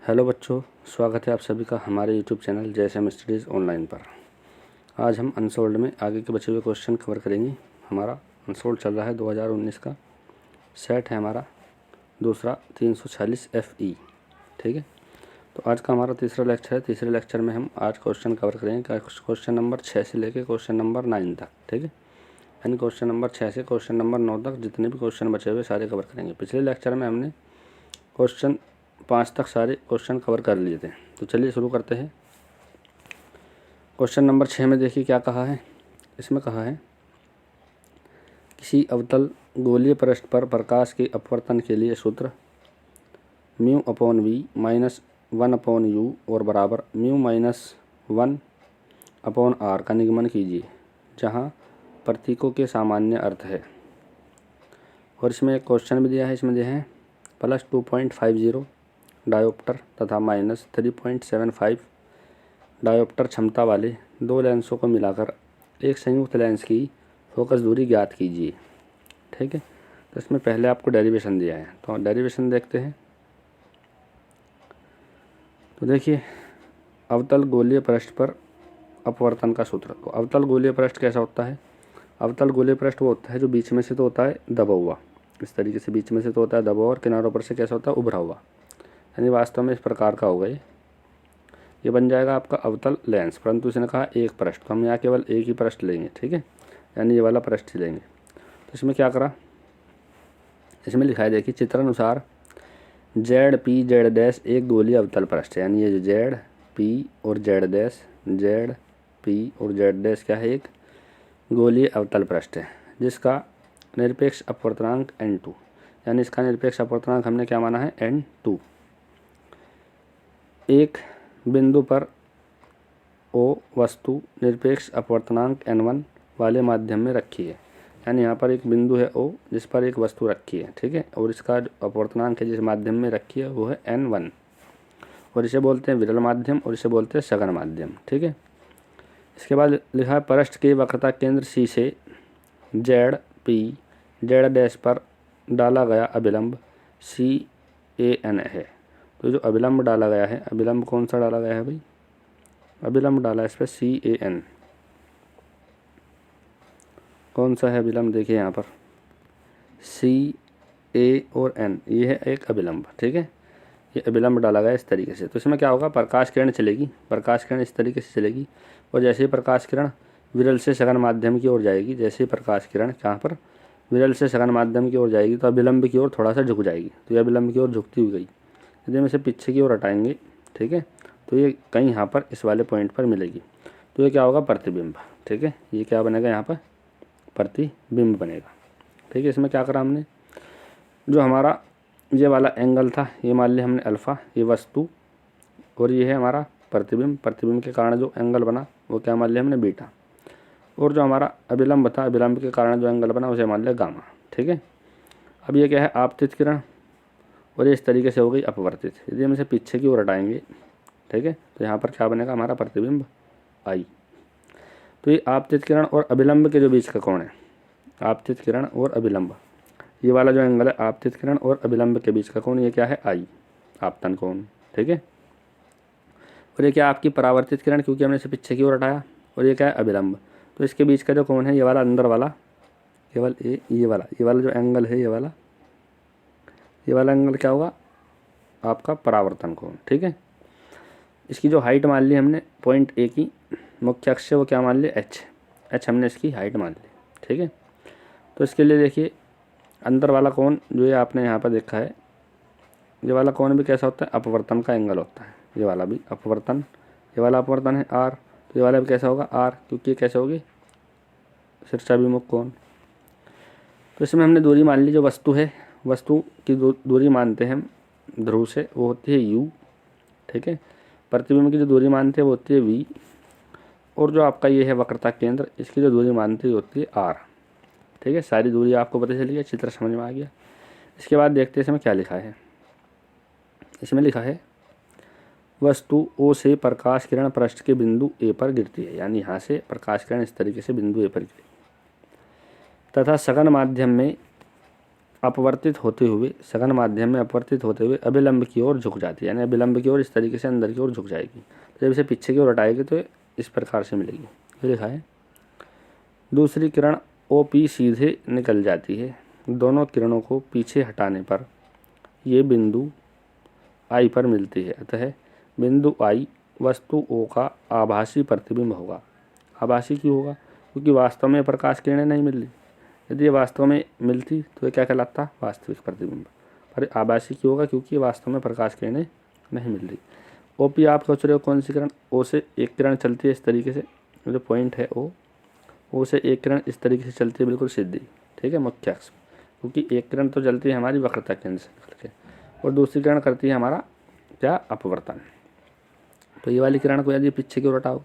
Hello बच्चों, स्वागत है आप सभी का हमारे YouTube channel JSM studies online पर। आज हम अनसोल्ड में आगे के बचे हुए क्वेश्चन कवर करेंगे। हमारा अनसोल्ड चल रहा है 2019 का, सेट है हमारा दूसरा 346 FE। ठीक है, तो आज का हमारा तीसरा लेक्चर है। तीसरे लेक्चर में हम आज क्वेश्चन कवर करेंगे क्वेश्चन नंबर 6 से लेकर क्वेश्चन नंबर 9 तक। ठीक है, यानी क्वेश्चन नंबर 6 से क्वेश्चन नंबर 9 तक जितने भी क्वेश्चन बचे हुए सारे कवर करेंगे। पिछले लेक्चर में हमने क्वेश्चन 5 तक सारे क्वेश्चन कवर कर लिए थे। तो चलिए शुरू करते हैं। क्वेश्चन नंबर 6 में देखिए क्या कहा है। इसमें कहा है किसी अवतल गोलीय पृष्ठ पर प्रकाश के अपवर्तन के लिए सूत्र μ/v माइनस 1/u और बराबर μ-1/r का निगमन कीजिए, जहां प्रतीकों के सामान्य अर्थ है। और इसमें एक क्वेश्चन भी दिया है। इसमें दिया है +2.50 डायोप्टर तथा -3.75 डायोप्टर क्षमता वाले दो लेंसों को मिलाकर एक संयुक्त लेंस की फोकस दूरी ज्ञात कीजिए। ठीक है, तो इसमें पहले आपको डेरिवेशन दिया है, तो डेरिवेशन देखते हैं। तो देखिए, अवतल गोलीय पृष्ठ पर अपवर्तन का सूत्र। तो अवतल गोलीय पृष्ठ कैसा होता है? अवतल गोलीय पृष्ठ वो होता है जो बीच में से तो होता है दबा हुआ, इस तरीके से बीच में से तो होता है दबा हुआ, और किनारों पर से कैसा होता है? उभरा हुआ। यानी वास्तव में इस प्रकार का होगा ये बन जाएगा आपका अवतल लेंस। परंतु इसने कहा एक पृष्ठ, तो हम यहाँ केवल एक ही पृष्ठ लेंगे। ठीक है, यानी ये वाला पृष्ठ ही लेंगे। तो इसमें क्या करा, इसमें लिखा है देखिए चित्रानुसार ZP/Z' एक गोलीय अवतल पृष्ठ है। यानी ये जो ZP और Z' क्या है? एक गोलीय अवतल पृष्ठ है जिसका निरपेक्ष अपवर्तनांक N2, यानी इसका निरपेक्ष अपवर्तनांक हमने क्या माना है? N2। एक बिंदु पर O वस्तु निरपेक्ष अपवर्तनांक N1 वाले माध्यम में रखी है। यानी यहाँ पर एक बिंदु है O जिस पर एक वस्तु रखी है। ठीक है, और इसका जो अपवर्तनांक है जिस माध्यम में रखी है वो है N1, और इसे बोलते हैं विरल माध्यम और इसे बोलते हैं सघन माध्यम। ठीक है, इसके बाद लिखा है पृष्ठ के वक्रता केंद्र C से ZP/Z' पर डाला गया अभिलंब CAN है। तो जो अभिलंब डाला गया है, अभिलंब कौन सा डाला गया है भाई? अभिलंब डाला है इस पर CAN। कौन सा है अभिलंब? देखिए यहाँ पर CA और N, ये है एक अभिलंब। ठीक है, ये अभिलंब डाला गया इस तरीके से। तो इसमें क्या होगा? प्रकाश किरण चलेगी, प्रकाश किरण इस तरीके से चलेगी, और जैसे ही प्रकाश किरण विरल से सघन माध्यम की ओर जाएगी, जैसे ही प्रकाश किरण कहाँ पर? विरल से सघन माध्यम की ओर जाएगी, तो अभिलंब की ओर थोड़ा सा झुक जाएगी। तो ये अभिलंब की ओर झुकती हुई गई। यदि हम इसे पीछे की ओर हटाएंगे, ठीक है, तो ये कहीं यहाँ पर इस वाले पॉइंट पर मिलेगी। तो ये क्या होगा? प्रतिबिंब। ठीक है, ये क्या बनेगा? यहाँ पर प्रतिबिंब बनेगा। ठीक है, इसमें क्या करा हमने? जो हमारा ये वाला एंगल था ये मान लिया हमने अल्फ़ा, ये वस्तु, और ये है हमारा प्रतिबिंब। प्रतिबिंब के कारण जो एंगल बना वो क्या मान लिया हमने? बीटा। और जो हमारा अभिलंब था, अभिलंब के कारण जो एंगल बना उसे मान लिया गामा। ठीक है, अब ये क्या है? आपतित किरण, और ये इस तरीके से हो गई अपवर्तित। यदि हम इसे पीछे की ओर हटाएंगे, ठीक है, तो यहाँ पर क्या बनेगा? हमारा प्रतिबिंब I। तो ये आपतित किरण और अभिलंब के जो बीच का कोण है, आपतित किरण और अभिलंब, ये वाला जो एंगल है आपतित किरण और अभिलंब के बीच का कोण, ये क्या है? I, आपतन कोण। ठीक है, और ये क्या? आपकी परावर्तित किरण, क्योंकि हमने इसे पीछे की ओर हटाया, और ये क्या है? अभिलंब। तो इसके बीच का जो कोण है ये वाला अंदर वाला, केवल ये वाला जो एंगल है, ये वाला एंगल क्या होगा? आपका परावर्तन कोण। ठीक है, इसकी जो हाइट मान ली हमने पॉइंट A की, मुख्य अक्ष से वो क्या मान लिया? H हमने इसकी हाइट मान ली। ठीक है, तो इसके लिए देखिए अंदर वाला कोण जो ये आपने यहाँ पर देखा है, ये वाला कोण भी कैसा होता है? अपवर्तन का एंगल होता है। ये वाला भी अपवर्तन, ये वाला अपवर्तन है R, तो ये वाला भी कैसा होगा? R, क्योंकि ये कैसे होगी? शीर्षाभिमुख कोण। तो इसमें हमने दूरी मान ली, जो वस्तु है, वस्तु की दूरी मानते हैं हम ध्रुव से, वो होती है U। ठीक है, प्रतिबिंब की जो दूरी मानते हैं वो होती है V, और जो आपका ये है वक्रता केंद्र, इसकी जो दूरी मानती होती है R। ठीक है, सारी दूरी आपको पता चली है, चित्र समझ में आ गया। इसके बाद देखते हैं इसमें क्या लिखा है। इसमें लिखा है वस्तु O से प्रकाश किरण पृष्ठ के बिंदु A पर गिरती है। यानी यहाँ से प्रकाश किरण इस तरीके से बिंदु A पर गिरी, तथा सघन माध्यम में अपवर्तित होते हुए सघन माध्यम में अपवर्तित होते हुए अभिलंब की ओर झुक जाती है, यानी अभिलंब की ओर इस तरीके से अंदर की ओर झुक जाएगी। तो जब इसे पीछे की ओर हटाएगी तो इस प्रकार से मिलेगी। ये लिखा है। दूसरी किरण OP सीधे निकल जाती है। दोनों किरणों को पीछे हटाने पर ये बिंदु I पर मिलती है, अतः बिंदु I वस्तु O का आभासी प्रतिबिंब होगा। आभासी क्यों होगा? क्योंकि वास्तव में प्रकाश किरणें नहीं मिल रही। यदि ये वास्तव में मिलती तो ये क्या कहलाता? वास्तविक प्रतिबिंब। पर आभासी क्यों होगा? क्योंकि ये वास्तव में प्रकाश किरणें नहीं मिल रही। OP आप सोच रहे हो कौन सी किरण? O से एक किरण चलती है इस तरीके से, जो पॉइंट है O से एक किरण इस तरीके से चलती है बिल्कुल सीधी, ठीक है, मुख्य अक्ष, क्योंकि एक किरण तो चलती है हमारी वक्रता केंद्र से निकल के और दूसरी किरण करती है हमारा क्या? अपवर्तन। तो ये वाली किरण को यदि पीछे की ओर हटाओगे,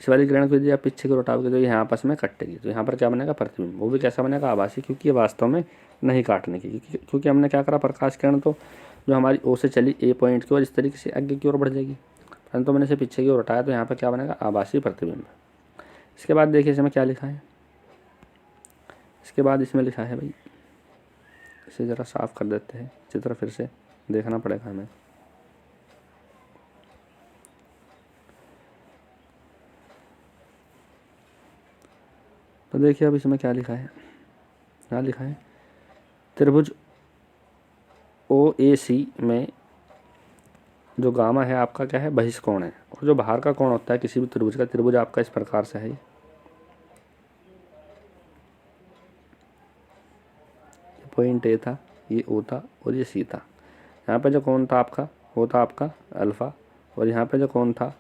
इस वाली किरण को यदि आप पीछे की ओर हटाओगे तो ये यहाँ आपस में कटेगी। तो यहाँ पर क्या बनेगा? प्रतिबिंब। वो भी कैसा बनेगा? आभासी, क्योंकि ये वास्तव में नहीं काटने की, क्योंकि हमने क्या करा? प्रकाश किरण तो जो हमारी O से चली A पॉइंट की ओर इस तरीके से आगे की ओर बढ़ जाएगी, परंतु मैंने इसे पीछे की ओर हटाया तो यहाँ पर क्या बनेगा? आभासी प्रतिबिंब। इसके बाद देखिए इसमें क्या लिखा है। इसके बाद इसमें लिखा है, भाई इसे ज़रा साफ कर देते हैं, चित्र फिर से देखना पड़ेगा हमें। तो देखिए अब इसमें क्या लिखा है। क्या लिखा है? त्रिभुज OAC में जो गामा है आपका क्या है? बहिष्कोण है। और जो बाहर का कोण होता है किसी भी त्रिभुज का, त्रिभुज आपका इस प्रकार से है, ये पॉइंट A था, ये O था और ये C था। यहाँ पे जो कोण था आपका वो था आपका अल्फ़ा, और यहाँ पे जो कोण था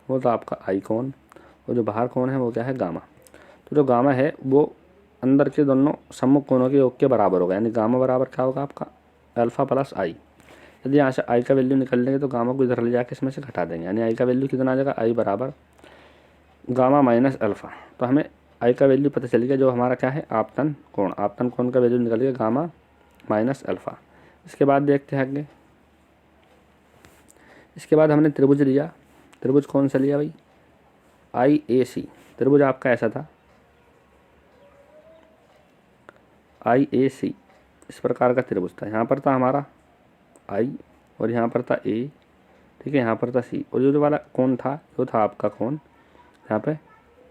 वो था आपका I कोण, और जो बाहर कोण है वो क्या है? गामा। तो जो गामा है वो अंदर के दोनों सम्मुख कोणों के योग के बराबर होगा, यानी गामा बराबर क्या होगा आपका? Alpha plus I। यदि यहाँ से I का वैल्यू निकल लेंगे तो गामा को इधर ले जाके इसमें से घटा देंगे, यानी I का वैल्यू कितना आ जाएगा? I बराबर गामा माइनस अल्फ़ा। तो हमें I का वैल्यू पता चल गया, जो हमारा क्या है? आपतन कोण। आपतन कोण का वैल्यू निकल गया गामा माइनस अल्फ़ा। इसके बाद देखते हैं आगे। इसके बाद हमने त्रिभुज लिया। त्रिभुज कौन सा लिया भाई? IAC। त्रिभुज आपका ऐसा था, IAC इस प्रकार का त्रिभुज था। यहाँ पर था हमारा I और यहाँ पर था A, ठीक है, यहाँ पर था C, और जो वाला कोण था जो था आपका कोण यहाँ पे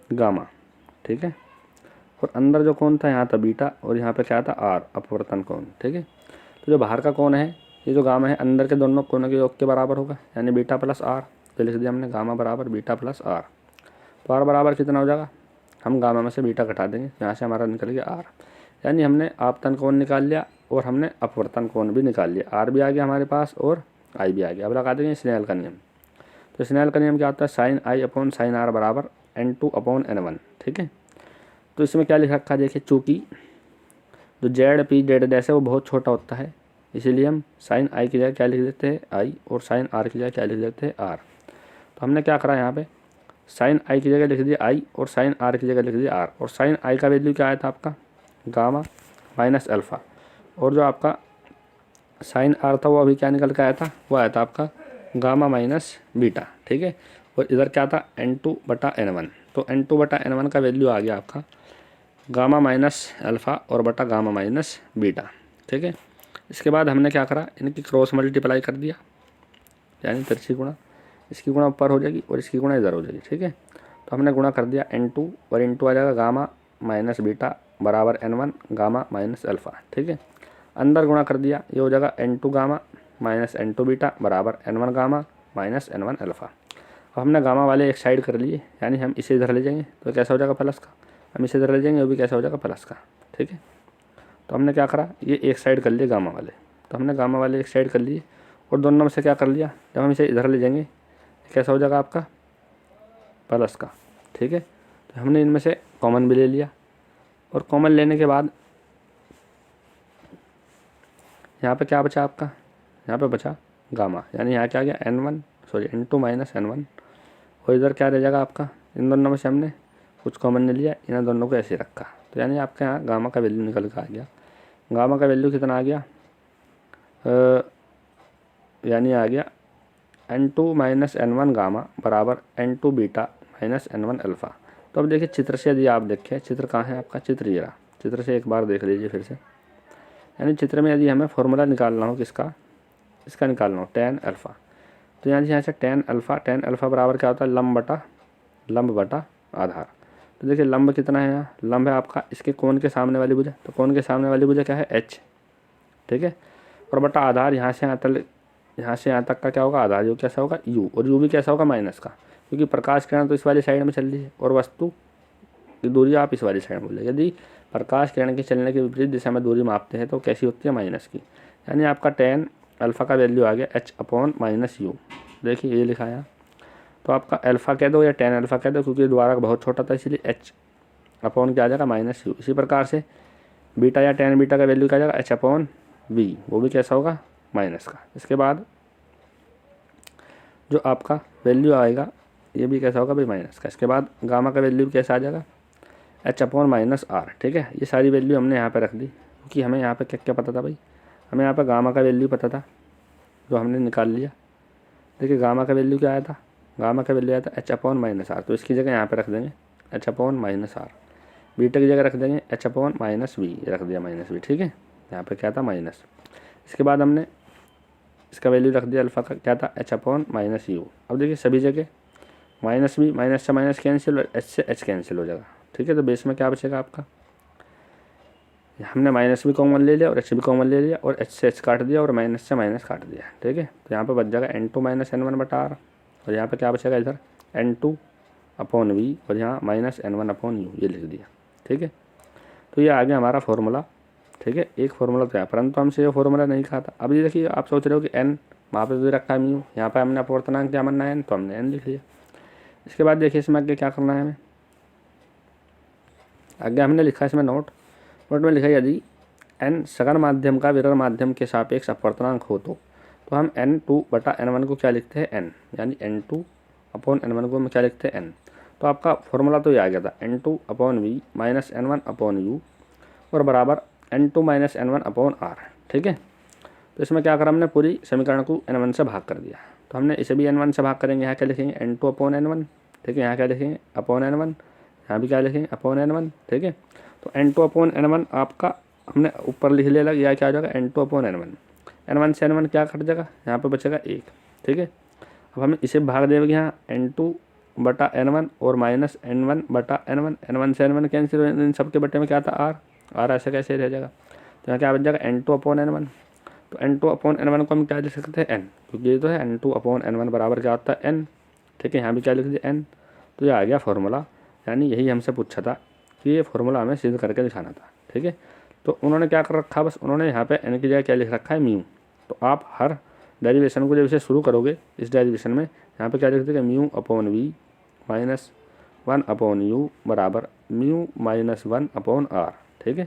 गामा, ठीक है, और अंदर जो कोण था यहाँ था बीटा, और यहाँ पे क्या था? R, अपवर्तन कोण, ठीक है। तो जो बाहर का कोण है, ये जो गामा है, अंदर के दोनों कोणों के योग के बराबर होगा, यानी बीटा प्लस R। तो लिख दिया हमने गामा बराबर बीटा प्लस R। तो R बराबर कितना हो जाएगा? हम गामा में से बीटा घटा देंगे, यहाँ से हमारा निकल गया R, यानी हमने आपतन कोण निकाल लिया और हमने अपवर्तन कोण भी निकाल लिया। R भी आ गया हमारे पास और I भी आ गया। अब लगा देंगे स्नेल का नियम। तो स्नेल का नियम क्या होता है? Sine I upon sine R बराबर N2 अपॉन N1, ठीक है। तो इसमें क्या लिख रखा है देखिए, चूँकि जो ZP Z' है वो बहुत छोटा होता है, इसीलिए हम साइन I की जगह क्या लिख देते हैं? I, और साइन R की जगह क्या लिख देते हैं? R। तो हमने क्या करा यहाँ पे? साइन I की जगह लिख दिया I और साइन R की जगह लिख दिया R, और साइन I का वैल्यू क्या आया था आपका? गामा माइनस अल्फ़ा, और जो आपका साइन R था वो अभी क्या निकल के आया था? वो आया था आपका गामा माइनस बीटा, ठीक है। और इधर क्या था? N2 बटा N1। तो N2 बटा N1 का वैल्यू आ गया आपका गामा माइनस अल्फ़ा और बटा गामा माइनस बीटा, ठीक है। इसके बाद हमने क्या करा? इनकी क्रॉस मल्टीप्लाई कर दिया, यानी तिरछी गुणा। इसकी गुणा ऊपर हो जाएगी और इसकी गुणा इधर हो जाएगी, ठीक है। तो हमने गुणा कर दिया N2, और N2 आ जाएगा गामा माइनस बीटा बराबर N1 गामा माइनस अल्फ़ा, ठीक है। अंदर गुणा कर दिया, ये हो जाएगा N2 gamma minus N2 beta बराबर N1 gamma minus N1 alpha. अब हमने गामा वाले एक साइड कर लिए, यानी हम इसे इधर ले जाएंगे तो कैसा हो जाएगा? प्लस का। हम इसे इधर ले जाएंगे वो भी कैसा हो जाएगा? प्लस का, ठीक है। तो हमने क्या करा? ये एक साइड कर लिए गामा वाले, तो हमने गामा वाले एक साइड कर लिए, और दोनों में से क्या कर लिया? जब हम इसे इधर ले जाएंगे कैसा हो जाएगा आपका? प्लस का, ठीक है। तो हमने इनमें से कॉमन भी ले लिया, और कॉमन लेने के बाद यहाँ पे क्या बचा आपका? यहाँ पे बचा गामा, यानी यहाँ क्या आ गया? N2 माइनस N1, और इधर क्या रह जाएगा आपका? इन दोनों में से हमने कुछ कॉमन ले लिया, इन दोनों को ऐसे रखा, तो यानी आपके यहाँ गामा का वैल्यू निकल कर आ गया। गामा का वैल्यू कितना आ गया? यानी आ गया N2 माइनस N1 गामा बराबर N2 beta minus N1 alpha. तो अब देखिए चित्र से, यदि आप देखें चित्र कहाँ है आपका? चित्र ये रहा। चित्र से एक बार देख लीजिए फिर से, यानी चित्र में यदि हमें फॉर्मूला निकालना हो किसका, इसका निकालना हो tan अल्फ़ा, तो यहाँ से tan अल्फ़ा बराबर क्या होता है, लंब बटा आधार। तो देखिए लंब कितना है, यहाँ लंब है आपका इसके कोण के सामने वाली भुजा, तो कोण के सामने वाली भुजा क्या है h, ठीक है, और बटा आधार यहाँ से यहाँ तक का क्या होगा आधार, जो कैसा होगा u, और u भी कैसा होगा माइनस का, क्योंकि प्रकाश किरण तो इस वाली साइड में चल रही है और वस्तु की दूरी आप इस वाली साइड में बोले। यदि प्रकाश किरण के चलने के विपरीत दिशा में दूरी मापते हैं तो कैसी होती है, माइनस की। यानी आपका tan अल्फ़ा का वैल्यू आ गया h/-u, देखिए ये लिखा है। तो आपका अल्फ़ा कह दो या tan अल्फ़ा कह दो, क्योंकि द्वारा बहुत छोटा था इसलिए h अपॉन क्या आ जाएगा -u। इसी प्रकार से बीटा या tan बीटा का वैल्यू क्या आ जाएगा h/v, वो भी कैसा होगा माइनस का। इसके बाद जो आपका वैल्यू आएगा ये भी कैसा होगा भाई माइनस का। इसके बाद गामा का वैल्यू कैसा आ जाएगा h/-r, ठीक है। ये सारी वैल्यू हमने यहाँ पे रख दी, क्योंकि हमें यहाँ पे क्या क्या पता था भाई, हमें यहाँ पे गामा का वैल्यू पता था जो हमने निकाल लिया। देखिए गामा का वैल्यू क्या आया था, गामा का वैल्यू आया था h/-r, तो इसकी जगह यहाँ पे रख देंगे h/-r। बीटा की जगह रख देंगे h/-v, रख दिया -v, ठीक है। यहाँ पे क्या था माइनस। इसके बाद हमने इसका वैल्यू रख दिया अल्फ़ा का, क्या था h/-u। अब देखिए सभी जगह -v, माइनस से माइनस कैंसिल और h से h कैंसिल हो जाएगा, ठीक है। तो बेस में क्या बचेगा आपका, हमने -v कॉमन ले लिया और h भी कॉमन ले लिया और h से h काट दिया और माइनस से माइनस काट दिया, ठीक है। तो यहाँ पे बच जाएगा n2 - n1/r, और यहाँ पे क्या बचेगा इधर n2/v और यहाँ -n1/u, ये लिख दिया, ठीक है। तो ये आ गया हमारा फॉर्मूला, ठीक है। एक फॉर्मूला तो है, परंतु हमसे ये फॉर्मूला नहीं कहा था। अब ये देखिए आप सोच रहे हो कि n वहाँ पे तो रखा है म्यू, यहाँ पे हमने अपवर्तनांक क्या मानना है n, तो हमने n लिख लिया। इसके बाद देखिए इसमें आगे क्या करना है हमें, आगे हमने लिखा है इसमें नोट में लिखा है यदि n सघन माध्यम का विरल माध्यम के सापेक्ष अपवर्तनांक हो तो हम n2/n1 को क्या लिखते हैं n, यानी n2/n1 को हम क्या लिखते हैं n। तो आपका फॉर्मूला तो ये आ गया था n2/v - n1/u और बराबर n2 - n1/r, ठीक है। तो इसमें क्या करा हमने, पूरी समीकरण को n1 से भाग कर दिया। तो हमने इसे भी n1 से भाग करेंगे, यहाँ क्या लिखेंगे n2/n1, ठीक है। यहाँ क्या लिखेंगे n1, यहाँ भी क्या लिखेंगे n1, ठीक है। तो n2/n1 आपका हमने ऊपर लिख लिया, या क्या आ जाएगा n2/n1, n1 से n1 क्या कट जाएगा, यहाँ पे बचेगा 1, ठीक है। अब हमें इसे भाग देंगे यहाँ n2/n1 और -n1/n1, n1 से n1 कैंसिल, इन सब के बटे में क्या था r ऐसे कैसे रह जाएगा। तो यहाँ क्या बच जाएगा n2/n1। तो n2/n1 को हम क्या लिख सकते हैं n, क्योंकि ये तो है n2/n1 बराबर क्या होता है n, ठीक है। यहाँ भी क्या लिख दिया n। तो ये आ गया फॉर्मूला, यानी यही हमसे पूछा था कि ये फॉर्मूला हमें सिद्ध करके दिखाना था, ठीक है। तो उन्होंने क्या कर रखा, बस उन्होंने यहाँ पे n की जगह क्या लिख रखा है म्यू। तो आप हर डेरिवेशन को जब इसे शुरू करोगे इस डेरिवेशन में, यहाँ पे क्या लिख देंगे μ/v - 1/u बराबर μ - 1/r, ठीक है।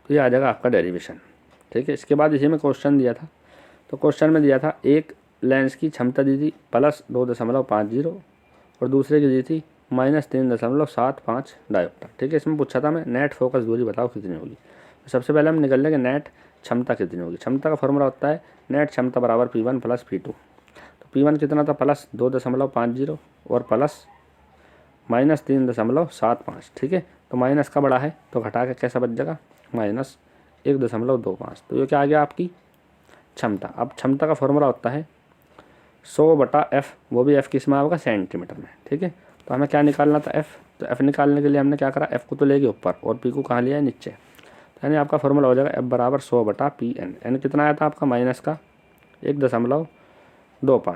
तो ये आ जाएगा आपका डेरिवेशन, ठीक है। इसके बाद इसी में क्वेश्चन दिया था, तो क्वेश्चन में दिया था एक लेंस की क्षमता दी थी +2.50 और दूसरे की दी थी -3.75 डायोप्टर, ठीक है। इसमें पूछा था मैं नेट फोकस दूरी बताओ कितनी होगी। तो सबसे पहले हम निकल लेंगे नेट क्षमता कितनी होगी। क्षमता का फॉर्मूला होता है नेट क्षमता बराबर P1 + P2। तो P1 कितना था +2.50 और +-3.75, ठीक है। तो माइनस का बड़ा है तो घटा के कैसा बच जाएगा -1.25। तो ये क्या आ गया आपकी क्षमता। अब क्षमता का फॉर्मूला होता है 100/f, वो भी f किस में होगा सेंटीमीटर में, ठीक है। तो हमें क्या निकालना था f, तो f निकालने के लिए हमने क्या करा, f को तो ले गए ऊपर और p को कहाँ लिया है नीचे। तो यानी आपका फॉर्मूला हो जाएगा f बराबर 100/pn। n कितना आया था आपका माइनस का 1.25,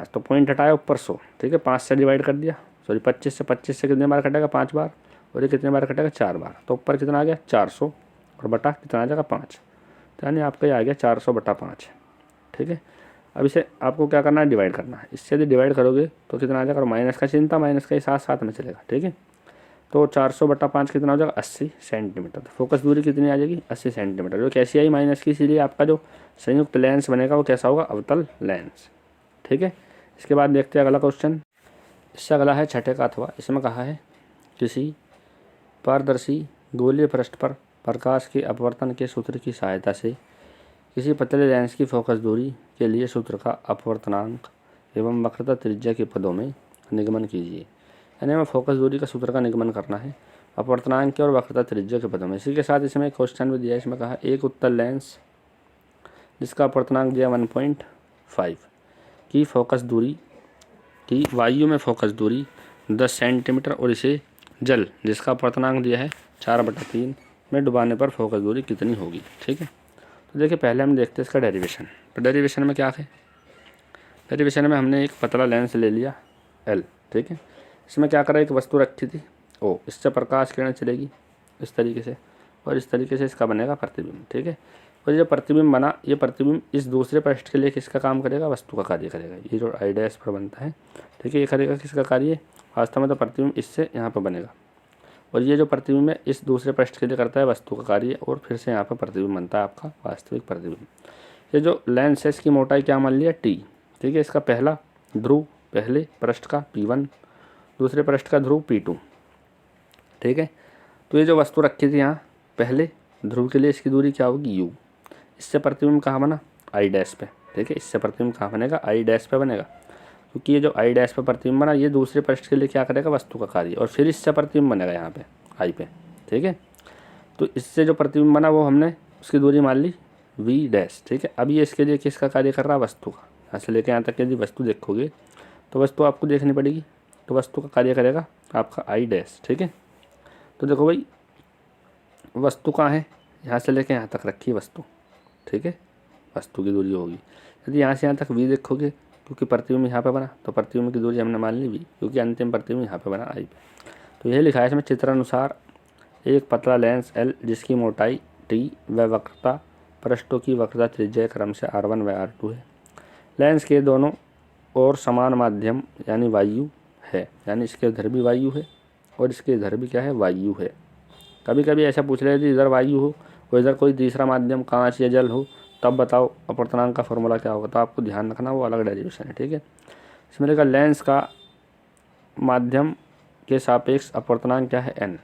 तो पॉइंट हटाया ऊपर 100, ठीक है। 5 से डिवाइड कर दिया, सॉरी 25 से कितने बार कटेगा 5 बार, और ये कितने बार कटेगा 4 बार। तो ऊपर कितना आ गया 400 और बटा कितना आ जाएगा 5, तो यानी आपका ये आ गया 400/5, ठीक है। अब इसे आपको क्या करना है डिवाइड करना है। इससे यदि डिवाइड करोगे तो कितना आ जाएगा, और माइनस का चिंता माइनस का ही साथ साथ में चलेगा, ठीक है। तो 400/5 कितना हो जाएगा 80 सेंटीमीटर। तो फोकस दूरी कितनी आ जाएगी 80 सेंटीमीटर, जो कैसी आई माइनस की, इसीलिए आपका जो संयुक्त लेंस बनेगा वो कैसा होगा अवतल लेंस, ठीक है। इसके बाद देखते हैं अगला क्वेश्चन। इससे अगला है छठे का अथवा। इसमें कहा है किसी पारदर्शी गोलीय पृष्ठ पर प्रकाश के अपवर्तन के सूत्र की सहायता से किसी पतले लेंस की फोकस दूरी के लिए सूत्र का अपवर्तनांक एवं वक्रता त्रिज्या के पदों में निगमन कीजिए। यानी हमें फोकस दूरी का सूत्र का निगमन करना है, अपवर्तनांक के और वक्रता त्रिज्या के पदों में। इसी के साथ इसमें एक क्वेश्चन भी दिया है, इसमें कहा एक उत्तल लेंस जिसका अपवर्तनांक दिया 1.5 की फोकस दूरी की वायु में फोकस दूरी 10 सेंटीमीटर और इसे जल जिसका अपवर्तनांक दिया है 4/3 में डुबाने पर फोकस दूरी कितनी होगी। ठीक है, तो देखिए पहले हम देखते हैं इसका डेरिवेशन। तो डेरिवेशन में क्या है, डेरिवेशन में हमने एक पतला लेंस ले लिया L। ठीक है, इसमें क्या करा, एक वस्तु रखी थी O, इससे प्रकाश किरण चलेगी इस तरीके से और इस तरीके से इसका बनेगा प्रतिबिंब। ठीक है, और ये प्रतिबिंब बना, ये प्रतिबिंब इस दूसरे पृष्ठ के लिए किसका काम करेगा, वस्तु का कार्य करेगा। ये जो I डैश पर बनता है, ठीक है, ये करेगा किसका कार्य, वास्तव में तो प्रतिबिंब इससे यहाँ पर बनेगा और ये जो प्रतिबिंब है इस दूसरे पृष्ठ के लिए करता है वस्तु का कार्य और फिर से यहाँ पर प्रतिबिंब बनता है आपका वास्तविक प्रतिबिंब। ये जो लेंस है इसकी मोटाई क्या मान लिया T। ठीक है, इसका पहला ध्रुव पहले पृष्ठ का P1, दूसरे पृष्ठ का ध्रुव P2। ठीक है, तो ये जो वस्तु रखी थी यहाँ पहले ध्रुव के लिए इसकी दूरी क्या होगी U। इससे प्रतिबिंब कहाँ बना, I डैश पे। ठीक है, इससे प्रतिबिंब कहाँ बनेगा, I डैश पे बनेगा, क्योंकि ये जो I डैश पे प्रतिबिंब बना ये दूसरे पृष्ठ के लिए क्या करेगा, वस्तु का कार्य, और फिर इससे प्रतिबिंब बनेगा यहाँ पे I पे। ठीक है, तो इससे जो प्रतिबिंब बना वो हमने उसकी दूरी मान ली V डैश। ठीक है, अब ये इसके लिए किसका कार्य कर रहा है, वस्तु का। यहाँ से लेकर यहाँ तक यदि वस्तु देखोगे तो वस्तु आपको देखनी पड़ेगी, तो वस्तु का कार्य करेगा आपका I डैश। ठीक है, तो देखो भाई वस्तु कहाँ है, यहाँ से लेकर यहाँ तक रखी है वस्तु। ठीक है, वस्तु की दूरी होगी, यदि यहाँ से यहाँ तक V देखोगे क्योंकि प्रतिबिंब यहाँ पे बना तो प्रतिबिंब की दूरी हमने मान ली V, क्योंकि अंतिम प्रतिबिंब यहाँ पे बना I पे। तो यह लिखा है इसमें चित्रानुसार एक पतला लेंस L जिसकी मोटाई T व वक्रता पृष्ठों की वक्रता त्रिज्या क्रम से R1 व R2 है। लेंस के दोनों ओर समान माध्यम यानी वायु है, यानी इसके इधर भी वायु है और इसके इधर भी क्या है, वायु है। कभी कभी ऐसा पूछ रहे थे इधर वायु हो और इधर कोई तीसरा माध्यम कांच या जल हो, तब बताओ अपवर्तनांक का फॉर्मूला क्या होगा। तो आपको ध्यान रखना वो अलग डेरिवेशन है। ठीक है, इसमें लिखा लेंस का माध्यम के सापेक्ष अपवर्तनांक क्या है, n।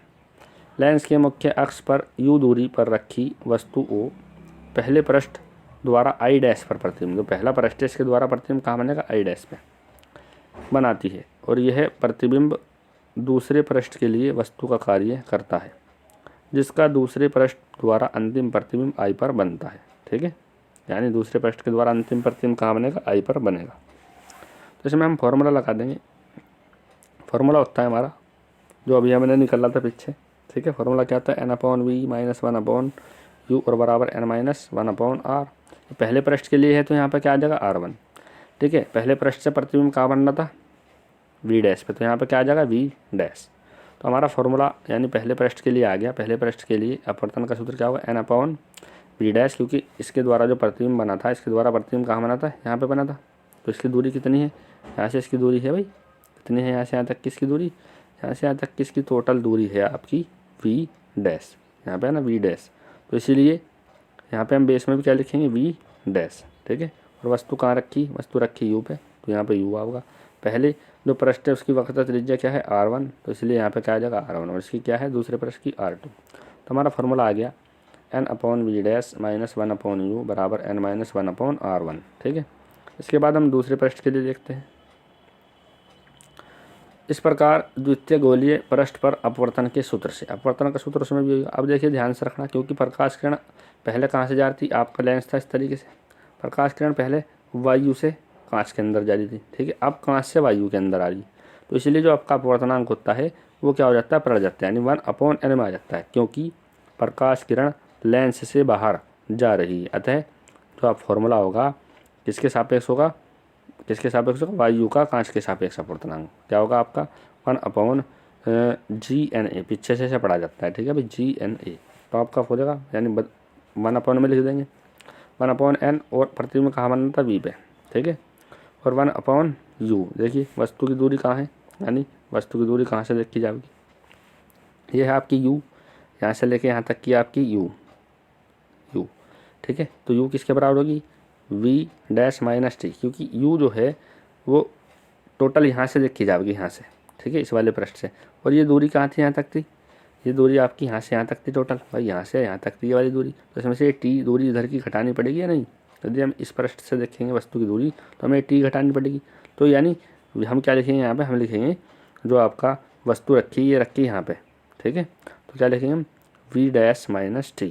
लेंस के मुख्य अक्ष पर U दूरी पर रखी वस्तु O पहले पृष्ठ द्वारा I डैश पर प्रतिबिंब, जो पहला पृष्ठ है इसके द्वारा प्रतिबिंब कहाँ बनेगा, I डैश पे बनाती है और यह प्रतिबिंब दूसरे पृष्ठ के लिए वस्तु का कार्य करता है जिसका दूसरे पृष्ठ द्वारा अंतिम प्रतिबिंब I पर बनता है। ठीक है, यानी दूसरे पृष्ठ के द्वारा अंतिम प्रतिबिंब कहाँ बनेगा, I पर बनेगा। तो इसमें हम फॉर्मूला लगा देंगे। फॉर्मूला होता है हमारा जो अभी हमने निकाला था पीछे। ठीक है, फॉर्मूला क्या होता है, n/v - 1/u और बराबर n-1/r। पहले पृष्ठ के लिए है तो यहाँ पे क्या आ जाएगा, R1। ठीक है, पहले पृष्ठ से प्रतिबिंब कहाँ बनना था, V डैश पे, तो यहाँ पे क्या आ जाएगा, V डैश। तो हमारा फॉर्मूला यानी पहले पृष्ठ के लिए आ गया। पहले पृष्ठ के लिए अपवर्तन का सूत्र क्या होगा, n/v डैश, क्योंकि इसके द्वारा जो प्रतिबिंब बना था इसके द्वारा प्रतिबिंब कहाँ बना था, यहाँ पे बना था। तो इसकी दूरी कितनी है, यहाँ से इसकी दूरी है भाई कितनी है, यहाँ से यहाँ तक किसकी दूरी, यहाँ से यहाँ तक किसकी टोटल दूरी है आपकी V डैश, यहाँ पे है ना V डैश। तो इसीलिए यहाँ पे हम बेस में भी क्या लिखेंगे, V डैश। ठीक है, और वस्तु कहाँ रखी, वस्तु रखी U पे, तो यहाँ पे U होगा। पहले जो पृष्ठ है उसकी वक्रता त्रिज्या क्या है, R1, तो इसलिए यहाँ पे क्या आ जाएगा, R1, और इसकी क्या है दूसरे पृष्ठ की R2। तो हमारा फॉर्मूला आ गया n/v डैश - 1/u बराबर n-1/R1। ठीक है, इसके बाद हम दूसरे पृष्ठ के लिए देखते हैं। इस प्रकार द्वितीय गोलीय पृष्ठ पर अपवर्तन के सूत्र से, अपवर्तन का सूत्र उसमें भी होगा। अब देखिए ध्यान से रखना, क्योंकि प्रकाश किरण पहले कहाँ से जा रही थी, आपका लेंस था इस तरीके से, प्रकाश किरण पहले वायु से कांच के अंदर जा रही थी। ठीक है, अब कांच से वायु के अंदर आ रही, तो इसलिए जो आपका अपवर्तनांक होता है वो क्या हो जाता है, पलट जाता है, यानी 1/n में आ जाता है, क्योंकि प्रकाश किरण लेंस से बाहर जा रही है। अतः जो आप फॉर्मूला होगा किसके सापेक्ष होगा, किसके सापेक्ष होगा, वायु का कांच के सापेक्ष अपवर्तनांक क्या होगा आपका 1/GNA, पीछे से पढ़ा जाता है। ठीक है भाई, GNA तो आपका हो जाएगा, यानी 1/n में लिख देंगे 1/n, और प्रतिबिंब कहाँ बनना था, V पे। ठीक है, और 1/u, देखिए वस्तु की दूरी कहाँ है, यानी वस्तु की दूरी कहाँ से देखी जाएगी, ये है आपकी U, यहाँ से लेके यहाँ तक की आपकी U। ठीक है, तो U किसके बराबर होगी, V डैश माइनस T, क्योंकि U जो है वो टोटल यहाँ से देखी जाएगी, यहाँ से। ठीक है, इस वाले पृष्ठ से, और ये दूरी कहाँ थी, यहाँ तक थी, ये दूरी आपकी यहाँ से यहाँ तक थी टोटल, भाई यहाँ से यहाँ तक थी ये वाली दूरी। तो इसमें से T दूरी इधर की घटानी पड़ेगी या नहीं, यदि हम इस पृष्ठ से देखेंगे वस्तु की दूरी तो हमें T घटानी पड़ेगी। तो यानी हम क्या लिखेंगे यहाँ पे, हम लिखेंगे जो आपका वस्तु रखी ये रखी यहाँ पे। ठीक है। तो क्या लिखेंगे हम, वी डैश माइनस टी,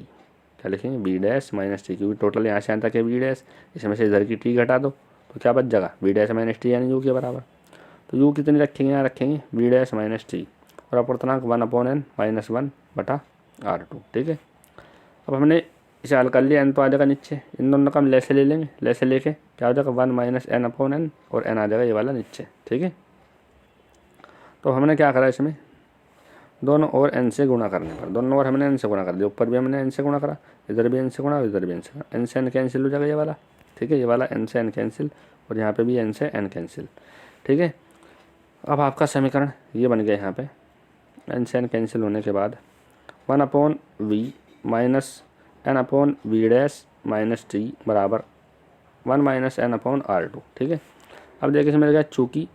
क्या लिखेंगे, वी डैश माइनस टी, क्योंकि टोटल यहाँ से यहाँ तक है वी डैश, इसमें से इधर की टी घटा दो तो क्या बच जाएगा, वी डैश माइनस टी यानी यू के बराबर। तो यू कितनी रखेंगे, यहाँ रखेंगे वी डैश माइनस टी और अपूर्णांक 1/n माइनस 1/r2, ठीक है। अब हमने इसे हल कर लिया, n तो आ जाएगा नीचे, इन दोनों का हम लेसे ले लेंगे, लेसे लेके क्या हो जाएगा 1 - n/n और n आ जाएगा ये वाला नीचे, ठीक है। तो हमने क्या करा, इसमें दोनों ओर n से गुणा करने पर, दोनों ओर हमने n से गुणा कर दिया, ऊपर भी हमने n से गुणा करा, इधर भी n से गुणा, इधर भी n से गुणा, n से n कैंसिल हो जाएगा ये वाला, ठीक है, ये वाला n से n कैंसिल और यहाँ पे भी n से n कैंसिल, ठीक है। अब आपका समीकरण ये बन गया, यहाँ पे n से n कैंसिल होने के बाद 1/v minus n/v dash minus T बराबर 1 - n/r2, ठीक है। अब देखिए इसमें मिल गया, चूँकि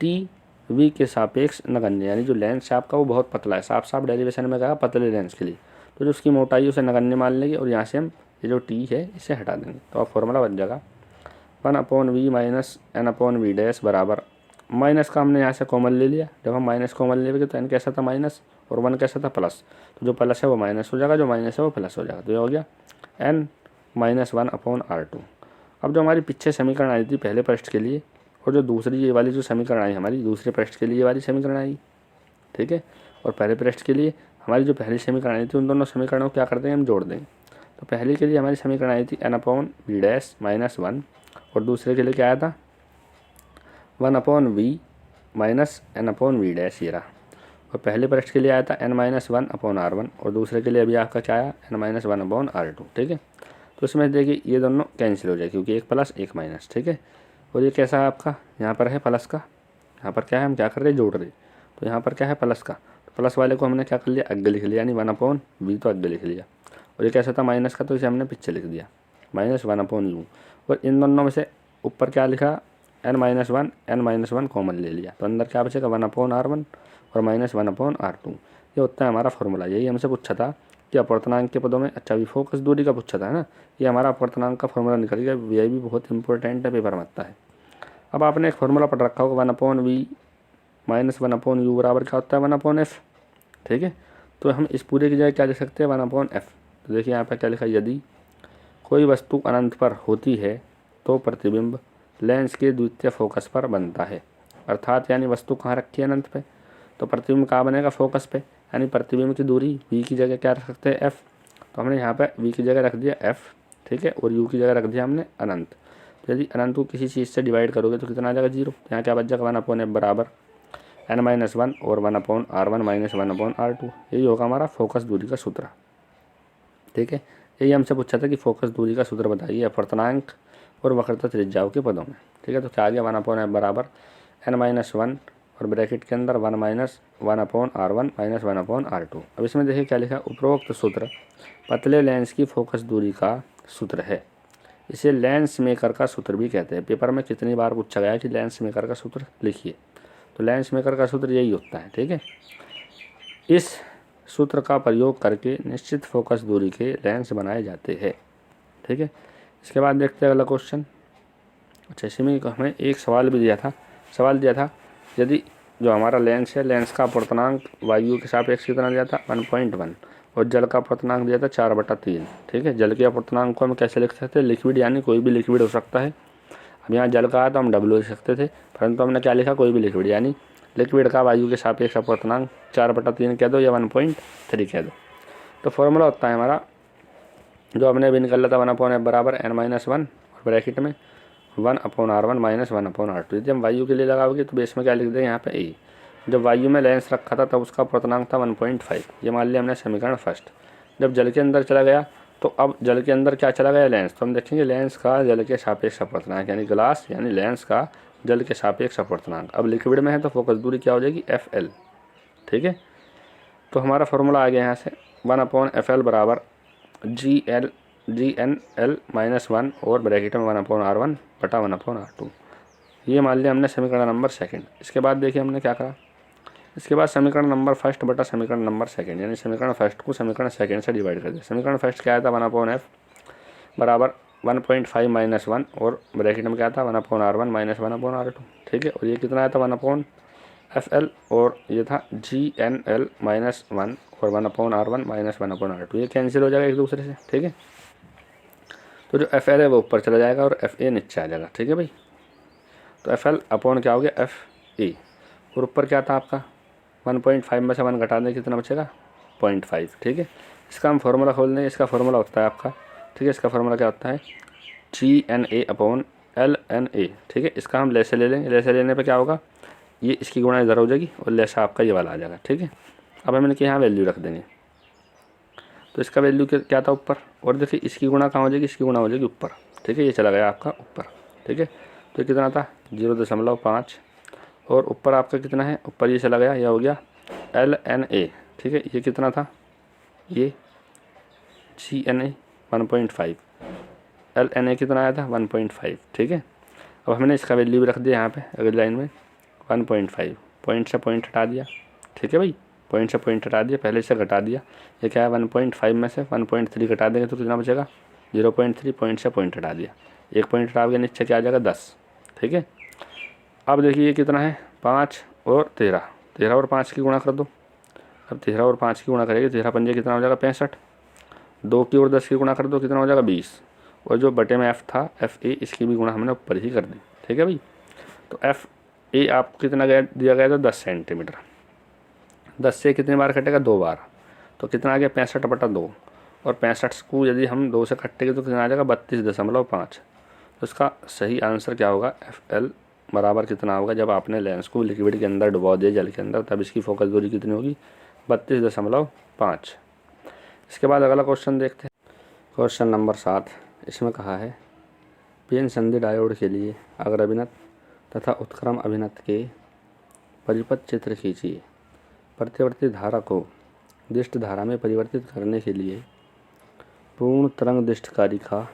टी वी के सापेक्ष नगण्य, यानी जो लेंस है आपका वो बहुत पतला है, साफ साफ डेरिवेशन में कहा पतले लेंस के लिए, तो जो उसकी मोटाई उसे नगण्य मान लेंगे और यहाँ से हम ये जो टी है इसे हटा देंगे। तो अब फॉर्मूला बन जाएगा 1/v माइनस n/v डैश बराबर, माइनस का हमने यहाँ से कॉमन ले लिया, जब हम माइनस कॉमन लेंगे तो n कैसा था माइनस और 1 कैसा था प्लस, तो जो प्लस है वो माइनस हो जाएगा, जो माइनस है वो प्लस हो जाएगा, तो ये हो गया n - 1/r2। अब जो हमारी पीछे समीकरण आई थी पहले पृष्ठ के लिए और जो दूसरी ये वाली जो समीकरण आई हमारी दूसरे पृष्ठ के लिए, ये वाली समीकरण आई, ठीक है, और पहले पृष्ठ के लिए हमारी जो पहली समीकरण आई थी उन दोनों समीकरणों को क्या कर देंगे, हम जोड़ देंगे। तो पहले के लिए हमारी समीकरण आई थी n/v डैश माइनस 1 और दूसरे के लिए क्या आया था 1/v माइनस n/v डैश, ये रहा। और पहले पृष्ठ के लिए आया था n - 1/r1 और दूसरे के लिए अभी आपका क्या आया n - 1/r2, ठीक है। तो इसमें देखिए ये दोनों कैंसिल हो जाए क्योंकि एक प्लस एक माइनस, ठीक है। और ये कैसा है आपका, यहाँ पर है प्लस का, यहाँ पर क्या है हम क्या कर रहे हैं, जोड़ रहे, तो यहाँ पर क्या है प्लस का, तो प्लस वाले को हमने क्या कर लिया, आगे लिख लिया, यानी 1/v तो आगे लिख लिया। और ये कैसा था माइनस का, तो इसे हमने पीछे लिख दिया -1/u। और इन दोनों में से ऊपर क्या लिखा n - 1 कॉमन ले लिया, तो अंदर क्या बचेगा 1/r1 और -1/r2। ये होता है हमारा फॉर्मूला। यही हमसे पूछा था कि अपवर्तनांक के पदों में, अच्छा अभी फोकस दूरी का पूछा था है ना, ये हमारा अपवर्तनांक का फॉर्मूला निकल गया, यह भी बहुत इंपॉर्टेंट है, पेपर में आता है। अब आपने एक फार्मूला पढ़ रखा होगा 1/v माइनस 1/u बराबर क्या होता है 1/f, ठीक है। तो हम इस पूरे की जगह क्या लिख सकते हैं 1/f। तो देखिए यहाँ पर क्या लिखा है, यदि कोई वस्तु अनंत पर होती है तो प्रतिबिंब लेंस के द्वितीय फोकस पर बनता है, अर्थात यानी वस्तु कहाँ रखी है अनंत पे, तो प्रतिबिंब कहाँ बनेगा फोकस पे, यानी प्रतिबिंब की दूरी v की जगह क्या रख सकते हैं f। तो हमने यहाँ पे v की जगह रख दिया f, ठीक है, और u की जगह रख दिया हमने अनंत। तो यदि अनंत को किसी चीज़ से डिवाइड करोगे तो कितना आ जाएगा 0, यहाँ क्या बच जाएगा 1/f बराबर n-1 और 1/r1 माइनस 1/r2। यही होगा हमारा फोकस दूरी का सूत्र, ठीक है। यही हमसे पूछा था कि फोकस दूरी का सूत्र बताइए अपवर्तनांक और वक्रता त्रिज्याओं के पदों में, ठीक है। तो क्या आ गया 1/f बराबर n-1 और ब्रैकेट के अंदर 1 - 1/r1 माइनस 1/r2। अब इसमें देखिए क्या लिखा, उपरोक्त सूत्र पतले लेंस की फोकस दूरी का सूत्र है, इसे लेंस मेकर का सूत्र भी कहते हैं। पेपर में कितनी बार पूछा गया है कि लेंस मेकर का सूत्र लिखिए, तो लेंस मेकर का सूत्र यही होता है, ठीक है। इस सूत्र का प्रयोग करके निश्चित फोकस दूरी के लेंस बनाए जाते हैं, ठीक है। इसके बाद देखते हैं अगला क्वेश्चन। अच्छा, इसमें हमें एक सवाल भी दिया था, सवाल दिया था यदि जो हमारा लेंस है, लेंस का अपवर्तनांक वायु के सापेक्ष कितना दिया था 1.1 और जल का अपवर्तनांक दिया था 4/3, ठीक है। जल के अपवर्तनांक को हम कैसे लिख सकते हैं, लिक्विड, यानी कोई भी लिक्विड हो सकता है। अब यहाँ जल का आया तो हम W लिख सकते थे, परंतु हमने क्या लिखा, कोई भी लिक्विड, यानी लिक्विड का वायु के सापेक्ष अपवर्तनांक 4/3 कह दो या 1.3 कह दो। तो फॉर्मूला होता है हमारा जो हमने अभी निकाला था 1/f बराबर n-1 और ब्रैकेट में 1/r1 माइनस 1/r2। यदि हम वायु के लिए लगाओगे तो बेस में क्या लिख दें यहाँ पे ए। जब वायु में लेंस रखा था तब उसका अपवर्तनांक था 1.5, ये मान लिया हमने समीकरण फर्स्ट। जब जल के अंदर चला गया तो अब जल के अंदर क्या चला गया लेंस, तो हम देखेंगे लेंस का जल के सापेक्ष अपवर्तनांक, यानी ग्लास यानी लेंस का जल के सापेक्ष अपवर्तनांक। अब लिक्विड में है तो फोकस दूरी क्या हो जाएगी FL, ठीक है। तो हमारा फॉर्मूला आ गया यहाँ से 1/FL बराबर GNL माइनस 1 और ब्रैकेट में 1/r1 बटा 1/r2। ये मान लिया हमने समीकरण नंबर सेकंड। इसके बाद देखिए हमने क्या करा, इसके बाद समीकरण नंबर फर्स्ट बटा समीकरण नंबर सेकंड, यानी समीकरण फर्स्ट को समीकरण सेकंड से डिवाइड कर दिया। समीकरण फर्स्ट क्या आया था 1/f बराबर 1.5 माइनस 1 और ब्रैकेट में क्या था 1/r1 माइनस 1/r2, ठीक है। और ये कितना आया था 1/f FL और ये था GNL -1 और 1/R1 -1/R2, ये कैंसिल हो जाएगा एक दूसरे से, ठीक है। तो जो FL है वो ऊपर चला जाएगा और FA नीचे आ जाएगा, ठीक है भाई। तो FL अपॉन क्या हो गया FA, और ऊपर क्या था आपका 1.5 में से 1 घटा दें कितना बचेगा 0.5, ठीक है। इसका हम फार्मूला खोल दें, इसका फार्मूला होता है आपका, ठीक है, इसका फार्मूला क्या होता है GNA अपॉन LNA, ठीक है। इसका हम लेसे ले लेंगे, लेसे लेने पे क्या होगा, ये इसकी गुणा इधर हो जाएगी और लेसा आपका ये वाला आ जाएगा, ठीक है। अब हम इनके यहाँ वैल्यू रख देंगे, तो इसका वैल्यू क्या था ऊपर, और देखिए इसकी गुणा कहाँ हो जाएगी, इसकी गुणा हो जाएगी ऊपर, ठीक है, ये चला गया आपका ऊपर, ठीक है। तो कितना था 0.5 और ऊपर आपका कितना है, ऊपर ये चला गया, यह हो गया LNA, ठीक है। ये कितना था, ये GNA 1.5, LNA कितना आया था 1.5, ठीक है। अब हमने इसका वैल्यू भी रख दिया यहाँ पे अगली लाइन में 1.5, पॉइंट से पॉइंट हटा दिया, ठीक है भाई, पॉइंट से पॉइंट हटा दिया, पहले से घटा दिया, ये क्या है 1.5 में से 1.3 घटा देंगे तो कितना बचेगा 0.3, पॉइंट से पॉइंट हटा दिया, एक पॉइंट हटा के नीचे क्या आ जाएगा 10, ठीक है। अब देखिए ये कितना है 5 और 13, 13 और 5 की गुणा कर दो, अब 13 और 5 की गुणा करेंगे 13 पंजे कितना हो जाएगा 65, 2 की और 10 की गुणा कर दो कितना हो जाएगा 20, और जो बटे में F था FA इसकी भी गुणा हमने ऊपर ही कर दी, ठीक है भाई। तो FA आपको कितना दिया गया था 10 सेंटीमीटर, 10 से कितनी बार कटेगा 2 बार, तो कितना आ गया 65/2, और 65 को यदि हम 2 से काटेंगे तो कितना आ जाएगा 32.5। तो इसका सही आंसर क्या होगा FL बराबर कितना होगा, जब आपने लेंस को लिक्विड के अंदर डुबो दिया जल के अंदर तब इसकी फोकस दूरी कितनी होगी 32.5। इसके बाद अगला क्वेश्चन देखते हैं, क्वेश्चन नंबर 7। इसमें कहा है पीएन संधि डायोड के लिए अग्र अभिनत तथा उत्क्रम अभिनत के परिपथ चित्र खींचिए। प्रत्यवर्ती धारा को दिष्ट धारा में परिवर्तित करने के लिए पूर्ण तरंग दिष्टकारी का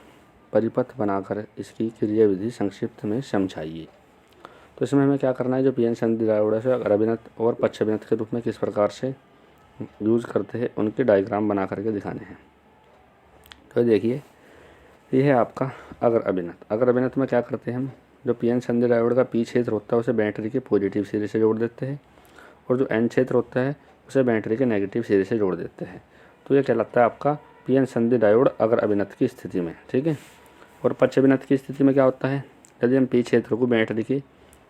परिपथ बनाकर इसकी क्रियाविधि संक्षिप्त में समझाइए। तो इसमें हमें क्या करना है, जो पीएन संधि डायोड है अग्र अभिनत और पक्ष अभिनत के रूप में किस प्रकार से यूज़ करते हैं उनके डायग्राम बना करके दिखाने हैं। तो देखिए ये है आपका अग्र अभिनत। अग्र अभिनत में क्या करते हैं हम, जो पीएन संधि डायोड का पी क्षेत्र होता है उसे बैटरी के पॉजिटिव सिरे से जोड़ देते हैं, और जो एन क्षेत्र होता है उसे बैटरी के नेगेटिव सिरे से जोड़ देते हैं। तो ये कहलाता है आपका पीएन संधि डायोड अग्र अभिनत की स्थिति में, ठीक है। और पक्ष अभिनत की स्थिति में क्या होता है, यदि हम पी क्षेत्र को बैटरी के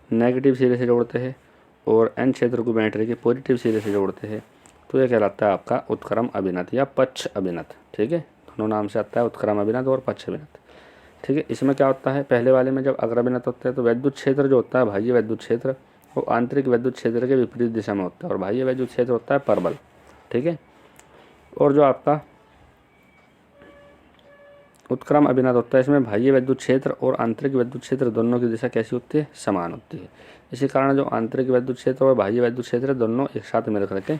नेगेटिव सिरे से जोड़ते हैं और एन क्षेत्र को बैटरी के पॉजिटिव सिरे से जोड़ते हैं तो यह कहलाता है आपका उत्क्रम अभिनत या पक्ष अभिनत, ठीक है। दोनों नाम से आता है उत्क्रम अभिनत और पक्ष अभिनत, ठीक है। इसमें क्या होता है, पहले वाले में जब अग्र अभिनत होता है तो वैद्युत क्षेत्र जो होता है बाह्य वैद्युत क्षेत्र वो आंतरिक वैद्युत क्षेत्र के विपरीत दिशा में होता है, और बाह्य वैद्युत क्षेत्र होता है परबल, ठीक है। और जो आपका उत्क्रम अभिनत होता है इसमें बाह्य वैद्युत क्षेत्र और आंतरिक वैद्युत क्षेत्र दोनों की दिशा कैसी होती है, समान होती है। इसी कारण जो आंतरिक वैद्युत क्षेत्र और बाह्य वैद्युत क्षेत्र दोनों एक साथ मिल करके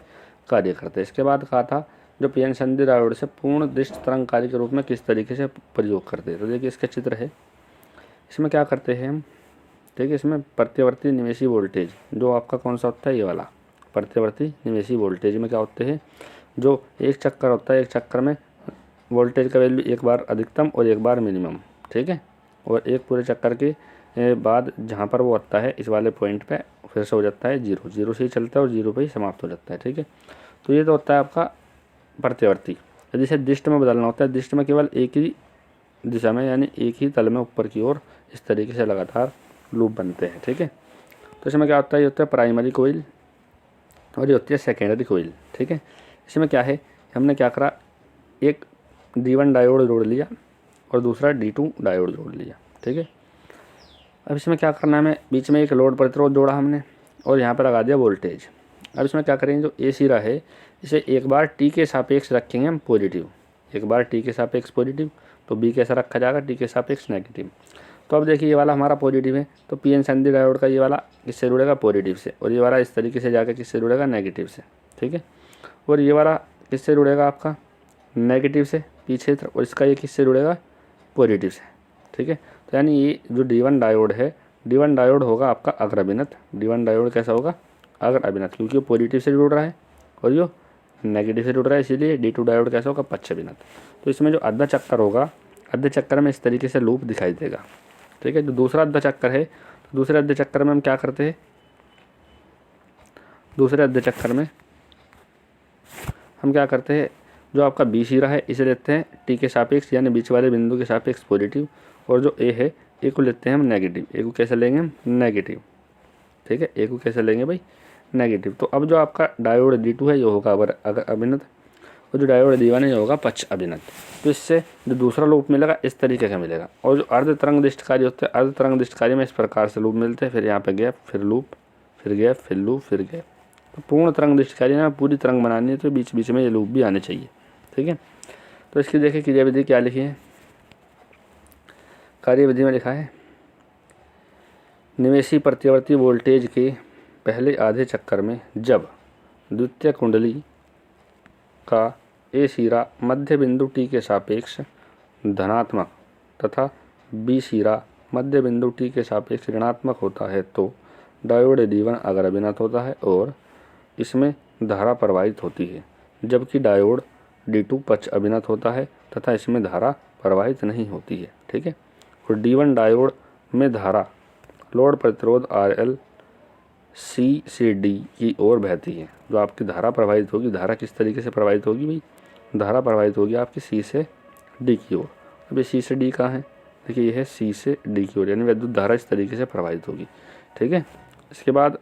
कार्य करते हैं। इसके बाद कहा था जो पीएन संधि डायोड से पूर्ण दिष्ट तरंगकारी के रूप में किस तरीके से प्रयोग करते हैं। तो देखिए इसका चित्र है, इसमें क्या करते हैं हम, ठीक है। इसमें प्रत्यवर्ती निवेशी वोल्टेज जो आपका कौन सा होता है, ये वाला प्रत्यवर्ती निवेशी वोल्टेज में क्या होते हैं, जो एक चक्कर होता है, एक चक्कर में वोल्टेज का वैल्यू एक बार अधिकतम और एक बार मिनिमम, ठीक है। और एक पूरे चक्कर के बाद जहाँ पर वो होता है इस वाले पॉइंट पे फिर से हो जाता है 0, 0 से ही चलता है और 0 पे ही समाप्त हो जाता है, ठीक है। तो ये तो होता है आपका प्रत्यवर्ती। यदि इसे दिष्ट में बदलना होता है, दिष्ट में केवल एक ही दिशा में यानी एक ही तल में ऊपर की ओर इस तरीके से लगातार लूप बनते हैं, ठीक है। तो इसमें क्या होता है, ये होता है प्राइमरी कोइल और ये होती है सेकेंडरी कोइल, ठीक है। इसमें क्या है, हमने क्या करा, एक D1 डायोड जोड़ लिया और दूसरा D2 डायोड जोड़ लिया, ठीक है। अब इसमें क्या करना है, हमें बीच में एक लोड प्रतिरोध जोड़ा हमने और यहाँ पर लगा दिया वोल्टेज। अब इसमें क्या करेंगे, जो ए सिरा है इसे एक बार टी के सापेक्ष रखेंगे हम पॉजिटिव, एक बार टी के सापेक्ष पॉजिटिव, तो बी कैसा रखा जाएगा, टी के सापेक्ष नेगेटिव। तो अब देखिए ये वाला हमारा पॉजिटिव है तो पीएन संधि डायोड का ये वाला किससे जुड़ेगा, पॉजिटिव से, और ये वाला इस तरीके से जाकर किससे जुड़ेगा, नेगेटिव से, ठीक है। और ये वाला किससे जुड़ेगा आपका, नेगेटिव से पी क्षेत्र, और इसका ये किससे जुड़ेगा, पॉजिटिव से, ठीक है। तो यानी ये जो D1 डायोड है, D1 डायोड होगा आपका अग्र अभिनत। D1 डायोड कैसा होगा, अग्र अभिनत, क्योंकि वो पॉजिटिव से जुड़ रहा है और ये नेगेटिव से जुड़ रहा है, इसीलिए D2 डायोड कैसा होगा, पक्ष अभिनत। तो इसमें जो आधा चक्कर होगा, आधे चक्कर में इस तरीके से लूप दिखाई देगा, ठीक है। जो दूसरा आधा चक्कर है, तो दूसरे आधे चक्कर में हम क्या करते हैं, दूसरे अर्ध चक्कर में हम क्या करते हैं, जो आपका बी शिरा है इसे लेते हैं टी के सापेक्ष यानी बीच वाले बिंदु के सापेक्ष पॉजिटिव, और जो ए है ए को लेते हैं हम नेगेटिव। ए को कैसे लेंगे हम, नेगेटिव। ठीक है, ए को कैसे लेंगे भाई, नेगेटिव। तो अब जो आपका डायोड D2 है ये होगा अगर अभिनत, और जो डायोड D1 है ये होगा पक्ष अभिनत। तो इससे जो दूसरा लूप मिलेगा इस तरीके का मिलेगा। और जो अर्ध तरंग दिष्टकारी होते हैं, अर्ध तरंग दिष्टकारी में इस प्रकार से लूप मिलते हैं, फिर यहाँ पे गैप, फिर लूप, फिर गैप, फिर लूप, फिर गैप। तो पूर्ण तरंग दिष्टकारी में पूरी तरंग बनानी है तो बीच बीच में ये लूप भी आने चाहिए। ठीक है, तो इसकी देखिए क्रियाविधि क्या लिखी है, कार्यविधि में लिखा है निवेशी प्रत्यावर्ती वोल्टेज के पहले आधे चक्कर में जब द्वितीय कुंडली का ए सिरा मध्य बिंदु टी के सापेक्ष धनात्मक तथा बी सिरा मध्य बिंदु टी के सापेक्ष ऋणात्मक होता है तो डायोड D1 अगर अभिनत होता है और इसमें धारा प्रवाहित होती है, जबकि डायोड D2 पक्ष अभिनत होता है तथा इसमें धारा प्रवाहित नहीं होती है। ठीक है, और D1 डायोड में धारा लोड प्रतिरोध RL C से D की ओर बहती है। जो आपकी धारा प्रवाहित होगी, धारा किस तरीके से प्रवाहित होगी भाई, धारा प्रवाहित होगी आपकी C से D की ओर। अब ये C से D कहाँ है, देखिए ये है C से D की ओर, यानी विद्युत धारा इस तरीके से प्रवाहित होगी। ठीक है, इसके बाद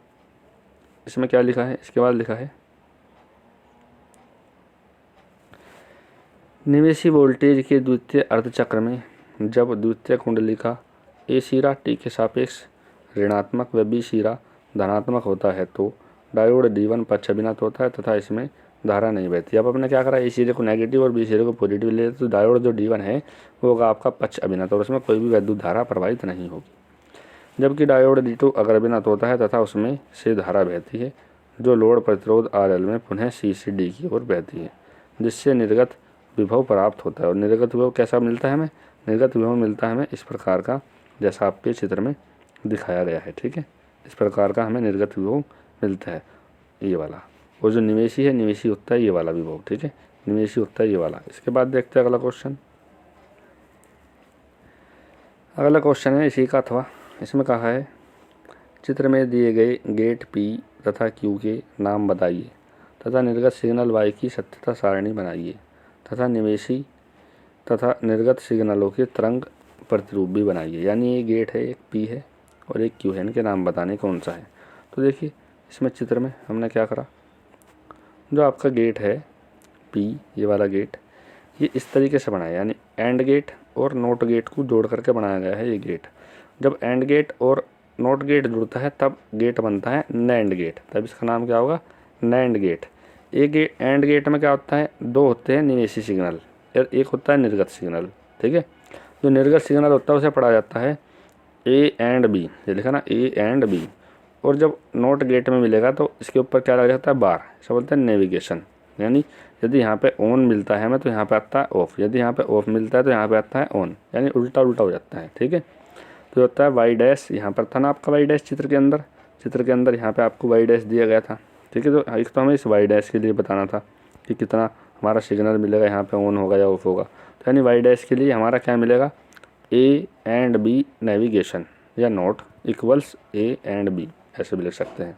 इसमें क्या लिखा है, इसके बाद लिखा है निवेशी वोल्टेज के द्वितीय अर्धचक्र में जब द्वितीय कुंडली का ए सिरा टी के सापेक्ष ऋणात्मक व बी सिरा धनात्मक होता है तो डायोड D1 पक्ष अभिनत होता है तथा इसमें धारा नहीं बहती। अब आपने क्या करा, ए सिरे को नेगेटिव और बी सिरे को पॉजिटिव ले, तो डायोड जो D1 है वो होगा आपका पक्ष अभिनत और उसमें कोई भी विद्युत धारा प्रवाहित नहीं होगी। जबकि डायोड D2 अगर अभिनत होता है तथा उसमें से धारा बहती है जो लोड प्रतिरोध RL में पुनः C से D की ओर बहती है, जिससे निर्गत विभव प्राप्त होता है। और निर्गत विभव कैसा मिलता है हमें, निर्गत विभव मिलता है हमें इस प्रकार का, जैसा आपके चित्र में दिखाया गया है। ठीक है, इस प्रकार का हमें निर्गत विभव मिलता है ये वाला। और जो निवेशी है, निवेशी होता है ये वाला विभव। ठीक है, निवेशी होता है ये वाला। इसके बाद देखते हैं अगला क्वेश्चन। अगला क्वेश्चन है इसी का अथवा, इसमें कहा है चित्र में दिए गए गेट P तथा Q के नाम बताइए तथा निर्गत सिग्नल Y की सत्यता सारणी बनाइए तथा निवेशी तथा निर्गत सिग्नलों के तरंग प्रतिरूप भी बनाइए। यानी ये गेट है, एक P है और एक Q है, इनके नाम बताने कौन सा है। तो देखिए इसमें चित्र में हमने क्या करा, जो आपका गेट है P, ये वाला गेट, ये इस तरीके से बनाया, यानी एंड गेट और नोट गेट को जोड़ करके बनाया गया है ये गेट। जब एंड गेट और नोट गेट जुड़ता है तब गेट बनता है नैंड गेट, तब इसका नाम क्या होगा, नैंड गेट। एक एंड गेट में क्या होता है, दो होते हैं निवेशी सिग्नल और एक होता है निर्गत सिग्नल। ठीक है, जो निर्गत सिग्नल होता है उसे पढ़ा जाता है A एंड B, ये लिखा ना A एंड B। और जब नोट गेट में मिलेगा तो इसके ऊपर क्या लगा जाता है, बार, इसे बोलते हैं नेविगेशन। यानी यदि यहाँ पे ऑन मिलता है हमें तो यहाँ पे आता है ऑफ, यदि यहाँ पे ऑफ मिलता है तो यहाँ पे आता है ऑन, यानी उल्टा उल्टा हो जाता है। ठीक है, तो होता है वाई डैश, यहाँ पर था ना आपका वाई डैश चित्र के अंदर यहाँ पे आपको वाई डैश दिया गया था। ठीक है, तो एक तो हमें इस वाई डैश के लिए बताना था कि कितना हमारा सिग्नल मिलेगा, यहाँ पे ऑन होगा या ऑफ होगा। तो यानी वाई डैश के लिए हमारा क्या मिलेगा, A एंड B नेविगेशन या note equals A and B, ऐसे भी लिख सकते हैं।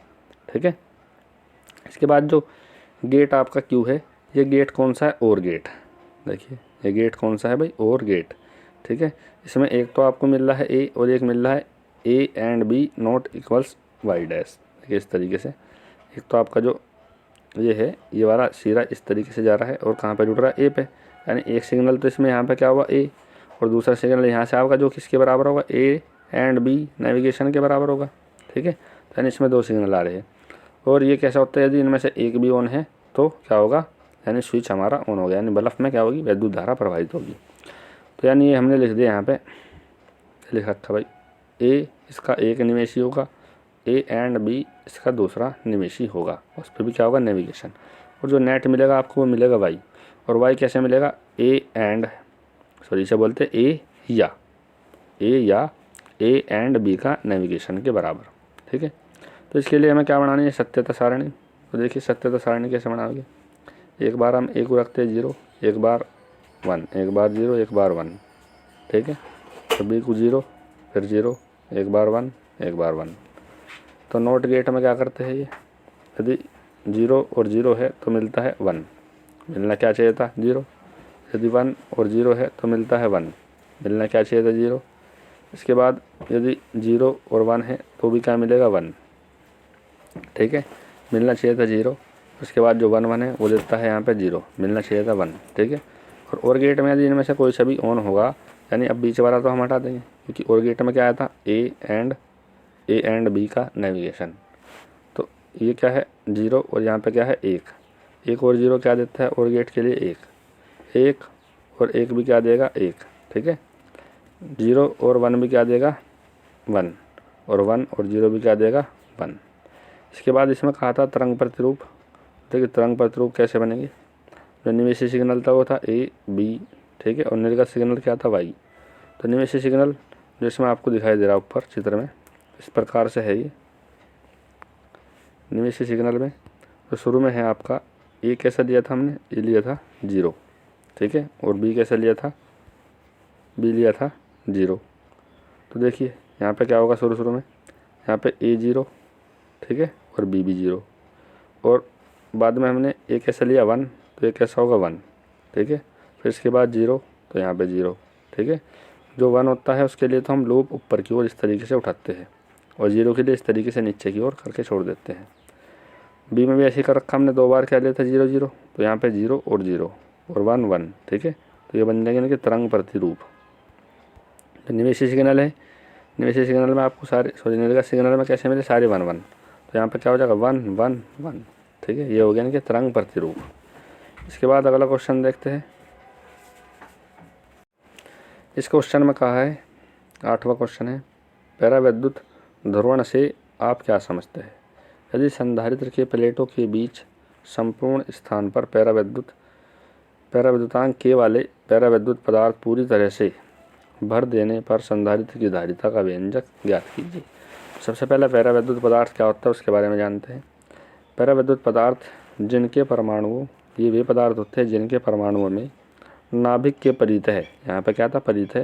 ठीक है, इसके बाद जो गेट आपका Q है, ये गेट कौन सा है, और गेट। देखिए ये गेट कौन सा है भाई, और गेट। ठीक है, इसमें एक तो आपको मिल रहा है A और एक मिल रहा है A and B not equals Y dash. देखिए इस तरीके से, एक तो आपका जो ये है ये वाला सिरा इस तरीके से जा रहा है और कहाँ पे जुड़ रहा है, A पे, यानी एक सिग्नल तो इसमें यहाँ पे क्या हुआ A, और दूसरा सिग्नल यहाँ से आपका जो किसके बराबर होगा, A एंड B नेविगेशन के बराबर होगा। ठीक है, तो यानी इसमें दो सिग्नल आ रहे हैं। और ये कैसा होता है, यदि इनमें से एक भी ऑन है तो क्या होगा, यानी स्विच हमारा ऑन हो गया, यानी बल्ब में क्या होगी, विद्युत धारा प्रवाहित होगी। तो यानी ये हमने लिख दिया यहाँ पे, लिख रखा भाई A इसका एक निवेशी होगा, A एंड B इसका दूसरा निवेशी होगा, उस पर भी क्या होगा, नेविगेशन। और जो नेट मिलेगा आपको वो मिलेगा Y, और Y कैसे मिलेगा, इसे बोलते A या A एंड B का नेविगेशन के बराबर। ठीक है, तो इसके लिए हमें क्या बनानी है, सत्यता सारणी। तो देखिए सत्यता सारणी कैसे बनाओगे, एक बार हम A को रखते हैं 0, एक बार 1, एक बार 0, एक बार 1। ठीक है, तो B को 0 फिर 0, एक बार 1, एक बार 1। तो नोट गेट में क्या करते हैं, ये यदि 0 और 0 है तो मिलता है 1, मिलना क्या चाहिए था 0। यदि 1 और 0 है तो मिलता है 1, मिलना क्या चाहिए था 0। इसके बाद यदि 0 और 1 है तो भी क्या मिलेगा 1, ठीक है, मिलना चाहिए था 0। उसके बाद जो 1 1 है वो देता है यहाँ पे 0, मिलना चाहिए था 1, ठीक है। और गेट में यदि इनमें से कोई सा भी ऑन होगा, यानी अब बीच वाला तो हम हटा देंगे, क्योंकि और गेट में क्या आया था ए एंड बी का नेविगेशन। तो ये क्या है 0 और यहाँ पे क्या है 1 और 0 क्या देता है और गेट के लिए 1 और 1 भी क्या देगा 1, ठीक है। 0 और 1 भी क्या देगा 1 और 1 और 0 भी क्या देगा 1। इसके बाद इसमें कहा था तरंग प्रतिरूप। देखिए तरंग प्रतिरूप कैसे बनेंगे, जो निवेशी सिग्नल था वो था ए बी, ठीक है, और निर्गत सिग्नल क्या था वाई। तो निवेशी सिग्नल जो इसमें आपको दिखाई दे रहा है ऊपर चित्र में, इस प्रकार से है ये निवेशी सिग्नल में। तो शुरू में है आपका ए कैसा लिया था हमने, ए लिया था 0, ठीक है, और बी कैसा लिया था, बी लिया था 0। तो देखिए यहाँ पे क्या होगा शुरू में, यहाँ पे ए 0, ठीक है, और बी भी 0, और बाद में हमने ए कैसा लिया 1, तो ये कैसा होगा 1, ठीक है। फिर इसके बाद 0 तो यहाँ पे 0, ठीक है। जो 1 होता है उसके लिए तो हम लूप ऊपर की ओर इस तरीके से उठाते हैं, और 0 के लिए इस तरीके से नीचे की ओर करके छोड़ देते हैं। बी में भी ऐसे ही कर रखा हमने, 2 बार क्या लिया था 0 0, तो यहाँ पे 0 और 0 और 1 1, ठीक है। तो ये बन जाएंगे ना कि तरंग प्रतिरूप। तो निवेशी सिग्नल है, निवेशी सिग्नल में आपको सारे निर्गत सिग्नल में कैसे मिले सारे 1 1, तो यहाँ पे क्या हो जाएगा 1 1 1, ठीक है। ये हो गया ना कि तरंग प्रतिरूप। इसके बाद अगला क्वेश्चन देखते हैं। इस क्वेश्चन में कहा है 8वां क्वेश्चन है, पैराविद्युत ध्रुवण से आप क्या समझते हैं। यदि संधारित्र के प्लेटों के बीच संपूर्ण स्थान पर पैराविद्युतांक के वाले पैराविद्युत पदार्थ पूरी तरह से भर देने पर संधारित्र की धारिता का व्यंजक ज्ञात कीजिए। सबसे पहले पैराविद्युत पदार्थ क्या होता है उसके बारे में जानते हैं। पैराविद्युत पदार्थ जिनके परमाणुओं, ये वे पदार्थ होते हैं जिनके परमाणुओं में नाभिक के परितः, यहाँ पे क्या था परितः,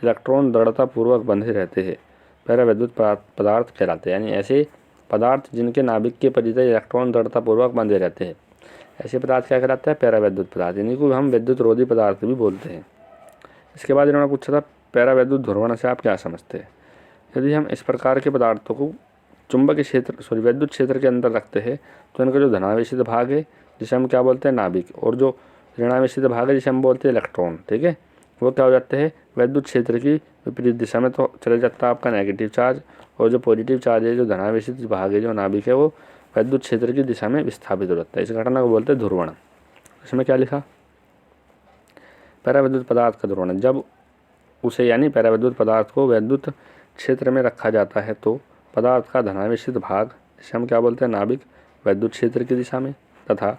इलेक्ट्रॉन दृढ़ता पूर्वक बंधे रहते हैं, पैराविद्युत पदार्थ कहलाते हैं। यानी ऐसे पदार्थ जिनके नाभिक के परितः इलेक्ट्रॉन दृढ़ता पूर्वक बंधे रहते हैं, ऐसे पदार्थ क्या कहलाते हैं पैराविद्युत पदार्थ, इन्हीं को हम विद्युत रोधी पदार्थ भी बोलते हैं। इसके बाद इन्होंने पूछा था पैराविद्युत ध्रुवण से आप क्या समझते हैं। यदि हम इस प्रकार के पदार्थों को चुंबकीय क्षेत्र विद्युत क्षेत्र के अंदर रखते हैं तो इनका जो धनावेशित भाग है जिसे हम क्या बोलते हैं नाभिक, और जो ऋणावेशित भाग है जिसे हम बोलते हैं इलेक्ट्रॉन, ठीक है, वो क्या हो जाते हैं विद्युत क्षेत्र की विपरीत दिशा में तो चले जाता है आपका नेगेटिव चार्ज, और जो पॉजिटिव चार्ज है जो धनावेशित भाग है जो नाभिक है वो विद्युत क्षेत्र की दिशा में विस्थापित हो जाता है। इस घटना को बोलते हैं ध्रुवण। इसमें क्या लिखा, पैराविद्युत पदार्थ का ध्रुवण, जब उसे यानी पैराविद्युत पदार्थ को विद्युत क्षेत्र में रखा जाता है तो पदार्थ का धनावेशित भाग जिसे हम क्या बोलते हैं नाभिक विद्युत क्षेत्र की दिशा में, तथा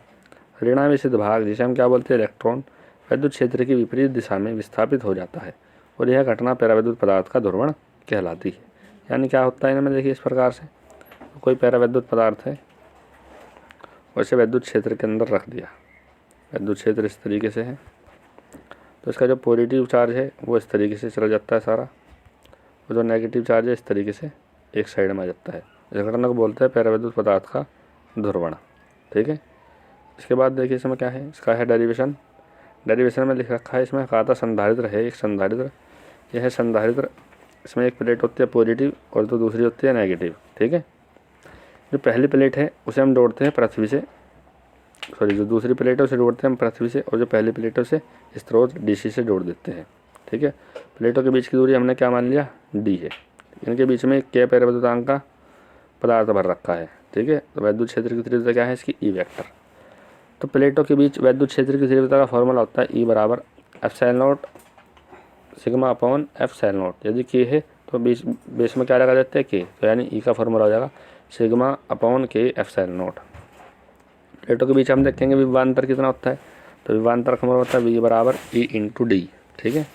ऋणावेशित भाग जिसे हम क्या बोलते हैं इलेक्ट्रॉन विद्युत क्षेत्र की विपरीत दिशा में विस्थापित हो जाता है, और यह घटना पैराविद्युत पदार्थ का ध्रुवण कहलाती है। यानी क्या होता है इनमें देखिए इस प्रकार से, कोई पैराविद्युत पदार्थ है वैसे विद्युत क्षेत्र के अंदर रख दिया, विद्युत क्षेत्र इस तरीके से है, तो इसका जो पॉजिटिव चार्ज है वो इस तरीके से चला जाता है सारा, और जो नेगेटिव चार्ज है इस तरीके से एक साइड में आ जाता है। इस घटना को बोलते हैं पैराविद्युत पदार्थ का ध्रुवण, ठीक है। इसके बाद देखिए इसमें क्या है, इसका है डेरिवेशन। डेरिवेशन में लिख रखा है, इसमें कहा था संधारित्र है एक संधारित्र, यह है संधारित्र, इसमें एक प्लेट होती है पॉजिटिव और तो दूसरी होती है नेगेटिव, ठीक है। जो पहली प्लेट है उसे हम जोड़ते हैं पृथ्वी से, जो दूसरी प्लेट है उसे जोड़ते हैं हम पृथ्वी से, और जो पहली प्लेट है उसे स्रोत डीसी से जोड़ देते हैं, ठीक है। प्लेटों के बीच की दूरी हमने क्या मान लिया डी है, इनके बीच में के पैराविद्युतांक का पदार्थ भर रखा है, ठीक है। तो विद्युत क्षेत्र की तीव्रता क्या है इसकी ई वेक्टर। तो प्लेटों के बीच विद्युत क्षेत्र की तीव्रता का फॉर्मूला होता है ई बराबर एप्सिलॉन सिग्मा अपॉन एप्सिलॉन। यदि के है तो बेस में क्या लगा देते हैं के, तो यानी ई का फॉर्मूला हो जाएगा सिग्मा अपॉन के एप्सिलॉन। प्लेटों के बीच हम देखेंगे विभवांतर कितना होता है, तो विभवांतर का फॉर्मूला होता है वी बराबर ई इंटू डी, ठीक है।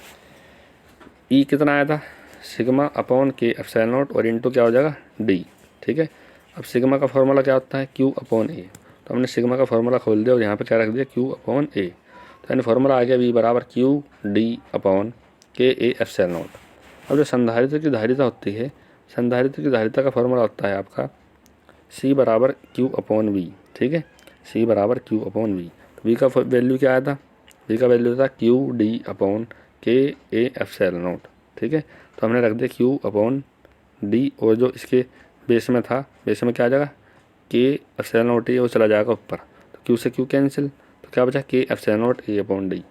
ई कितना आया था सिग्मा अपॉन के एप्सिलॉन और इंटू क्या हो जाएगा डी, ठीक है। अब सिग्मा का फॉर्मूला क्या होता है क्यू अपॉन ए, तो हमने सिग्मा का फॉर्मूला खोल दिया और यहाँ पे क्या रख दिया क्यू अपॉन ए, तो यानी फॉर्मूला आ गया वी बराबर क्यू डी अपॉन के ए एप्सिलॉन। अब जो संधारित्र की धारिता होती है, संधारित्र की धारिता का फॉर्मूला होता है आपका सी बराबर क्यू अपॉन वी, ठीक है, सी बराबर क्यू अपॉन वी। तो वी का वैल्यू क्या आया था, वी का वैल्यू था क्यू डी अपॉन के ए एप्सिलॉन नॉट, ठीक है। तो हमने रख दिया क्यू अपॉन डी, और जो इसके बेस में था, बेस में क्या आ जाएगा, के एप्सिलॉन नॉट ए, वो चला जाएगा ऊपर, तो क्यू से क्यू कैंसिल, तो क्या बचा, के epsilon not a upon D.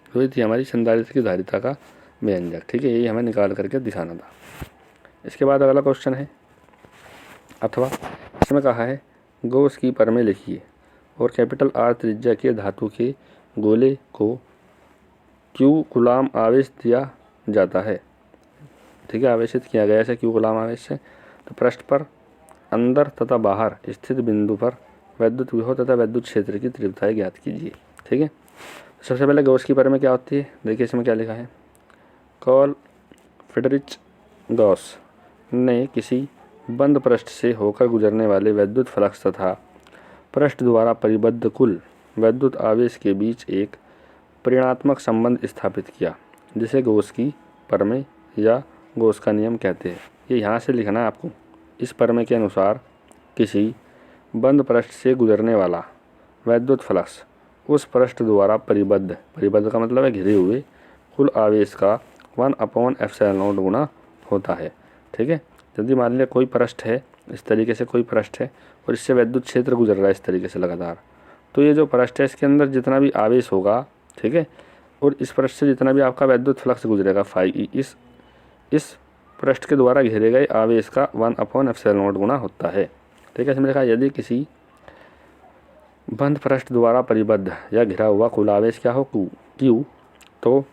तो ये थी हमारी संधारित्र की धारिता का व्यंजक, ठीक है, यही हमें निकाल करके दिखाना था। इसके बाद अगला क्वेश्चन है, अथवा इसमें कहा है गॉस की परमें लिखिए और कैपिटल आर त्रिज्या के धातु के गोले को क्यू गुलाम आवेश दिया जाता है, ठीक है, आवेशित किया गया है क्यू गुलाम आवेश से। तो पृष्ठ पर अंदर तथा बाहर स्थित बिंदु पर वैद्युत विभव तथा वैद्युत क्षेत्र की तीव्रताएं ज्ञात कीजिए, ठीक है। तो सबसे पहले गॉस की परमें क्या होती है, देखिए इसमें क्या लिखा है, कार्ल फ्रेडरिच गॉस ने किसी बंद पृष्ठ से होकर गुजरने वाले वैद्युत फ्लक्स तथा पृष्ठ द्वारा परिबद्ध कुल वैद्युत आवेश के बीच एक परिणात्मक संबंध स्थापित किया, जिसे गॉस की परमें या गॉस का नियम कहते हैं। ये यहाँ से लिखना है आपको। इस परमें के अनुसार किसी बंद पृष्ठ से गुजरने वाला वैद्युत फ्लक्स उस पृष्ठ द्वारा परिबद्ध, परिबद्ध का मतलब है घिरे हुए, कुल आवेश का 1/ε0 गुना होता है, ठीक है। यदि मान लिया कोई पृष्ठ है, इस तरीके से कोई पृष्ठ है और इससे वैद्युत क्षेत्र गुजर रहा है इस तरीके से लगातार, तो ये जो पृष्ठ है इसके अंदर जितना भी आवेश होगा, ठीक है, और इस पृष्ठ से जितना भी आपका वैद्युत फ्लक्स गुजरेगा फाई, इस पृष्ठ के द्वारा घेरे गए आवेश का 1/ε0 गुना होता है, ठीक है। इसमें लिखा यदि किसी बंद पृष्ठ द्वारा परिबद्ध या घिरा हुआ कुल आवेश क्या हो, क्यू, तो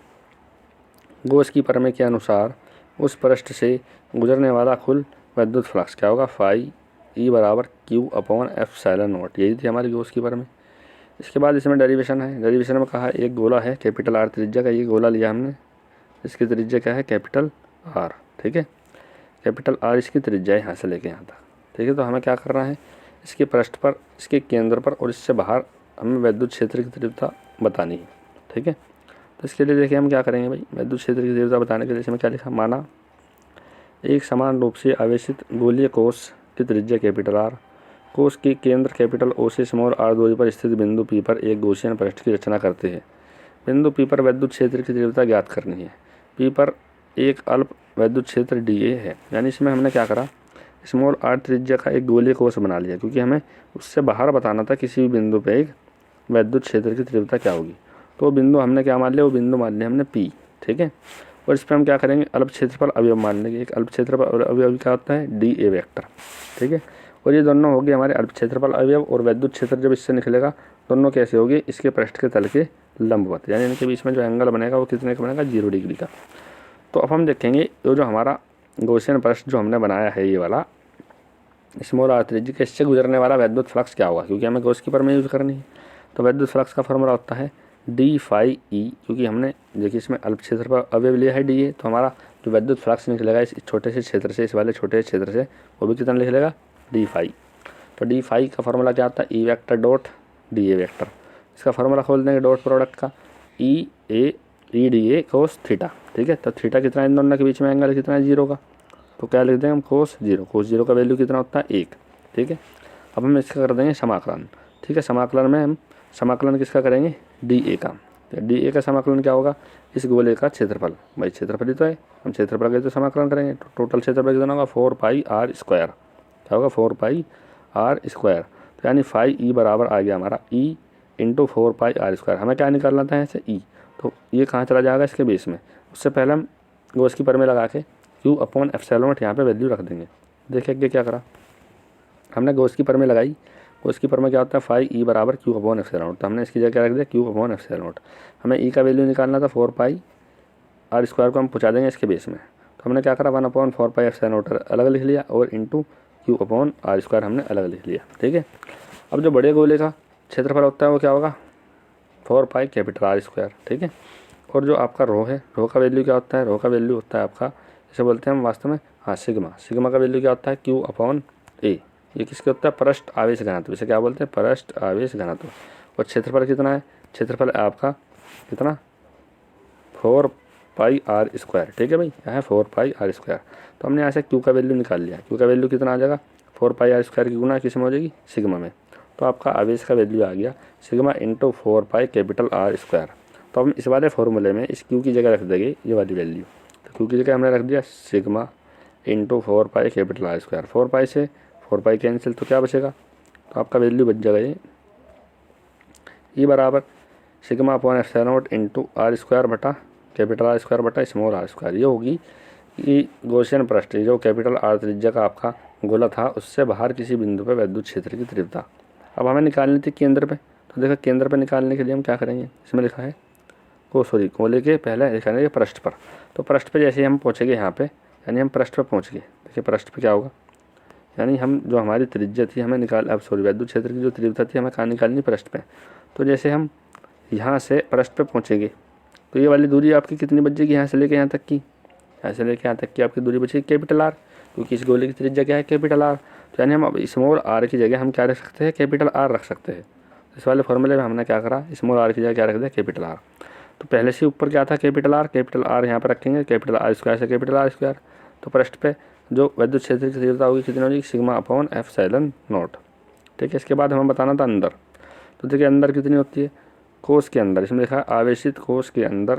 गॉस की परमें के अनुसार उस पृष्ठ से गुजरने वाला कुल वैद्युत फ्लक्स क्या होगा, फाई ई बराबर क्यू अपॉन ε0। यही थी हमारी गॉस की परमें। इसके बाद इसमें डेरिवेशन है। डेरिवेशन में कहा एक गोला है कैपिटल आर त्रिज्या का, ये गोला लिया हमने, इसकी त्रिज्या क्या है, कैपिटल आर, ठीक है, कैपिटल आर इसकी त्रिज्या है यहाँ से लेके यहाँ तक, ठीक है। तो हमें क्या करना है, इसके पृष्ठ पर, इसके केंद्र पर और इससे बाहर हमें वैद्युत क्षेत्र की तीव्रता बतानी है, ठीक है। तो इसके लिए देखिए हम क्या करेंगे भाई, वैद्युत क्षेत्र की तीव्रता बताने के लिए इसमें क्या लिखा, माना एक समान रूप से आवेशित गोलीय कोश की त्रिज्या कैपिटल आर, कोश के केंद्र कैपिटल ओ से स्मॉल आर दूरी पर स्थित बिंदु पी पर एक गॉसियन पृष्ठ की रचना करते हैं। बिंदु पी पर वैद्युत क्षेत्र की तीव्रता ज्ञात करनी है। पी पर एक अल्प वैद्युत क्षेत्र डी ए है, यानी इसमें हमने क्या करा, स्मॉल आर त्रिज्या का एक गोलीय कोश बना लिया, क्योंकि हमें उससे बाहर बताना था किसी भी बिंदु पर एक वैद्युत क्षेत्र की तीव्रता क्या होगी। तो बिंदु हमने क्या मान लिया, वो बिंदु मान लिया हमने पी, ठीक है। और इस पर हम क्या करेंगे, अल्प क्षेत्रफल अवयव मान लेंगे। एक अल्प क्षेत्रफल अवयव क्या होता है, डी ए वेक्टर, ठीक है। और ये दोनों हो गए हमारे अल्प क्षेत्रफल अवयव, और वैद्युत क्षेत्र जब इससे निकलेगा दोनों कैसे होगी, इसके पृष्ठ के तल के लंबवत, यानी इनके बीच में जो एंगल बनेगा वो कितने का बनेगा, 0 डिग्री का। तो अब हम देखेंगे जो हमारा गॉसियन पृष्ठ जो हमने बनाया है ये वाला स्मॉल आर त्रिज्या के, इससे गुजरने वाला वैद्युत फ्लक्स क्या होगा, क्योंकि हमें गॉस की परमें यूज़ करनी है। तो वैद्युत फ्लक्स का फॉर्मूला होता है डी फाई ई, क्योंकि हमने देखिए इसमें अल्प क्षेत्र पर अवयव लिया है डी ए, तो हमारा जो वैद्युत फ्लक्स निकलेगा इस छोटे से क्षेत्र से, इस वाले छोटे से क्षेत्र से, वो भी कितना लिख लेगा, डी फाई। तो डी फाई का फॉर्मूला क्या आता है, E vector dot D A vector. इसका फॉर्मूला खोल देंगे डॉट प्रोडक्ट का, E D A cos theta, ठीक है। तो थीटा कितना है, इन दोनों के बीच में एंगल कितना है, 0 का, तो क्या लिख देंगे हम, कोस 0। कोस 0 का वैल्यू कितना होता है, 1, ठीक है। अब हम इसका कर देंगे समाकलन, ठीक है। समाकलन में हम समाकलन किसका करेंगे, डी ए का। तो डी ए का समाकलन क्या होगा, इस गोले का क्षेत्रफल, भाई क्षेत्रफल ही तो है, हम क्षेत्रफल का तो समाकलन करेंगे। तो टोटल क्षेत्रफल कितना होगा, 4πr स्क्वायर, क्या होगा, 4πr स्क्वायर। तो यानी फाई ई बराबर आ गया हमारा ई इंटू 4πr स्क्वायर। हमें क्या निकालना था यहाँ से, ई, तो ये कहाँ चला जाएगा, इसके बेस में। उससे पहले हम गॉस की परमें लगा के क्यू अपॉन एप्सिलॉन यहाँ पे वैल्यू रख देंगे। देखिए आगे क्या करा, हमने गॉस की परमें लगाई, गॉस की परमें क्या होता है, फाई ई बराबर क्यू अपॉन एप्सिलॉन, तो हमने इसकी जगह क्या रख दिया, क्यू अपॉन एप्सिलॉन। हमें ई का वैल्यू निकालना था 4πr स्क्वायर को हम पहुँचा देंगे इसके बेस में। तो हमने क्या करा, 1/4π एप्सिलॉन अलग लिख लिया और into Q upon R square हमने अलग लिख लिया, ठीक है। अब जो बड़े गोले का क्षेत्रफल होता है वो क्या होगा, 4π कैपिटल आर स्क्वायर, ठीक है। और जो आपका रो है, रो का वैल्यू क्या होता है, रो का वैल्यू होता है आपका, जैसे बोलते हैं हम वास्तव में, हाँ सिग्मा, सिग्मा का वैल्यू क्या होता है, क्यू अपॉन ए। ये किसके होता है, पृष्ठ आवेश घनत्व, इसे क्या बोलते हैं, पृष्ठ आवेश घनत्व। और क्षेत्रफल कितना है, क्षेत्रफल है आपका कितना, 4πr स्क्वायर, ठीक है भाई, यहाँ है 4πr स्क्वायर। तो हमने यहाँ से क्यू का वैल्यू निकाल लिया, क्यू का वैल्यू कितना आ जाएगा, 4πr² की गुना किस में हो जाएगी, सिग्मा में। तो आपका आवेश का वैल्यू आ गया सिग्मा इंटू 4πR²। तो हम इस वाले फॉर्मूले में इस क्यू की जगह रख देंगे ये वाली वैल्यू। तो क्यू की जगह हमने रख दिया सिग्मा इंटू 4πR²। 4π से 4π कैंसिल, तो क्या बचेगा, तो आपका वैल्यू बच जाएगा ये बराबर sigma upon epsilon into R² बटा R² बटा स्मॉल r²। ये होगी ये गॉसियन पृष्ठ, जो कैपिटल R त्रिज्या का आपका गोला था उससे बाहर किसी बिंदु पर विद्युत क्षेत्र की तीव्रता। अब हमें निकालनी थी केंद्र पे। तो देखो केंद्र पे निकालने के लिए हम क्या करेंगे, इसमें लिखा है गोले के पहले लिखाएंगे पृष्ठ पर। तो पृष्ठ पे जैसे हम पहुँचेंगे यहाँ पे, यानी हम पृष्ठ पे पहुँच गए। देखिए पृष्ठ पे क्या होगा, यानी हम जो हमारी त्रिज्या थी हमें विद्युत क्षेत्र की जो तीव्रता थी हमें कहाँ निकालनी, पृष्ठ पे। तो जैसे हम यहाँ से पृष्ठ पे पहुँचेंगे तो ये वाली दूरी आपकी कितनी बच जाएगी, यहाँ से लेके यहाँ तक की, यहाँ से लेके यहाँ तक की आपकी दूरी बचेगी कैपिटल R, क्योंकि इस गोले की त्रिज्या क्या है, कैपिटल R। तो यानी हम अब स्मॉल r की जगह हम क्या रख सकते हैं, कैपिटल R रख सकते हैं। इस वाले फॉर्मूले में हमने क्या करा, स्मॉल r की जगह क्या रख दिया, कैपिटल R। तो पहले से ऊपर क्या था, कैपिटल R यहाँ पर रखेंगे, कैपिटल R² से कैपिटल R²। तो पृष्ठ पे जो विद्युत क्षेत्र की तीव्रता होगी कितनी होगी, सिग्मा अपॉन एप्सिलॉन नॉट। ठीक है, इसके बाद हमें बताना था अंदर। तो देखिए अंदर कितनी होती है, कोश के अंदर, इसमें लिखा है आवेशित कोश के अंदर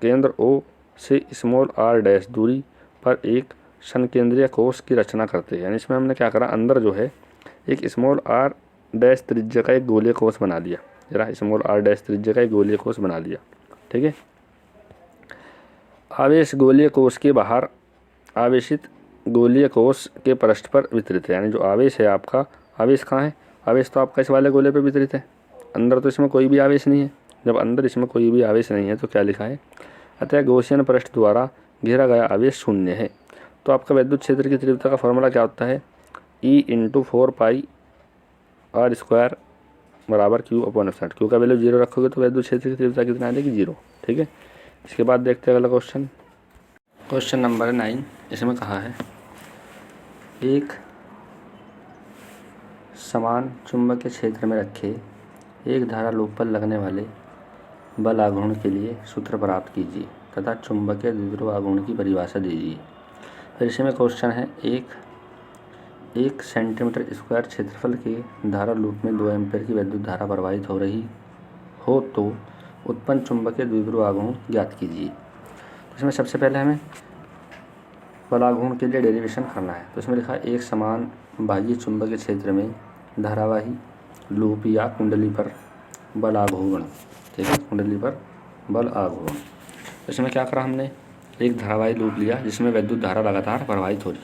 केंद्र O से स्मॉल r' दूरी पर एक संकेंद्रीय कोश की रचना करते हैं। यानी इसमें हमने क्या करा, अंदर जो है एक स्मॉल r' त्रिज्या का एक गोलीय कोश बना लिया, जरा स्मॉल r' त्रिज्या का एक गोलीय कोश बना लिया। ठीक है, आवेश गोलीय कोश के बाहर आवेशित गोलीय कोश के पृष्ठ पर वितरित है। यानी जो आवेश है आपका, आवेश कहाँ है, आवेश तो आपका इस वाले गोले पे वितरित है, अंदर तो इसमें कोई भी आवेश नहीं है। जब अंदर इसमें कोई भी आवेश नहीं है तो क्या लिखा है, अतः गॉसियन पृष्ठ द्वारा घेरा गया आवेश शून्य है। तो आपका विद्युत क्षेत्र की तीव्रता का फॉर्मूला क्या होता है, E इंटू 4πR² बराबर Q अपॉन एप्सिलॉन। Q का वैल्यू 0 रखोगे तो विद्युत क्षेत्र की तीव्रता कितना आ जाएगी, 0। ठीक है, इसके बाद देखते हैं अगला क्वेश्चन नंबर 9। इसमें कहा है एक समान चुंबकीय क्षेत्र में रखे एक धारा लूप पर लगने वाले बल आघूर्ण के लिए सूत्र प्राप्त कीजिए तथा चुंबकीय द्विध्रुव आघूर्ण की परिभाषा दीजिए। फिर इसमें क्वेश्चन है एक सेंटीमीटर स्क्वायर क्षेत्रफल के धारा लूप में 2 एम्पीयर की विद्युत धारा प्रवाहित हो रही हो तो उत्पन्न चुंबकीय द्विध्रुव आघूर्ण ज्ञात कीजिए। तो इसमें सबसे पहले हमें बल आघूर्ण के लिए डेरिवेशन करना है। तो इसमें लिखा है एक समान बाह्य चुंबकीय क्षेत्र में धारावाही लूप या कुंडली पर बल आघूर्ण। ठीक है, कुंडली पर बल आघूर्ण। तो इसमें क्या करा, हमने एक धारावाही लूप लिया जिसमें विद्युत धारा लगातार प्रवाहित हो रही।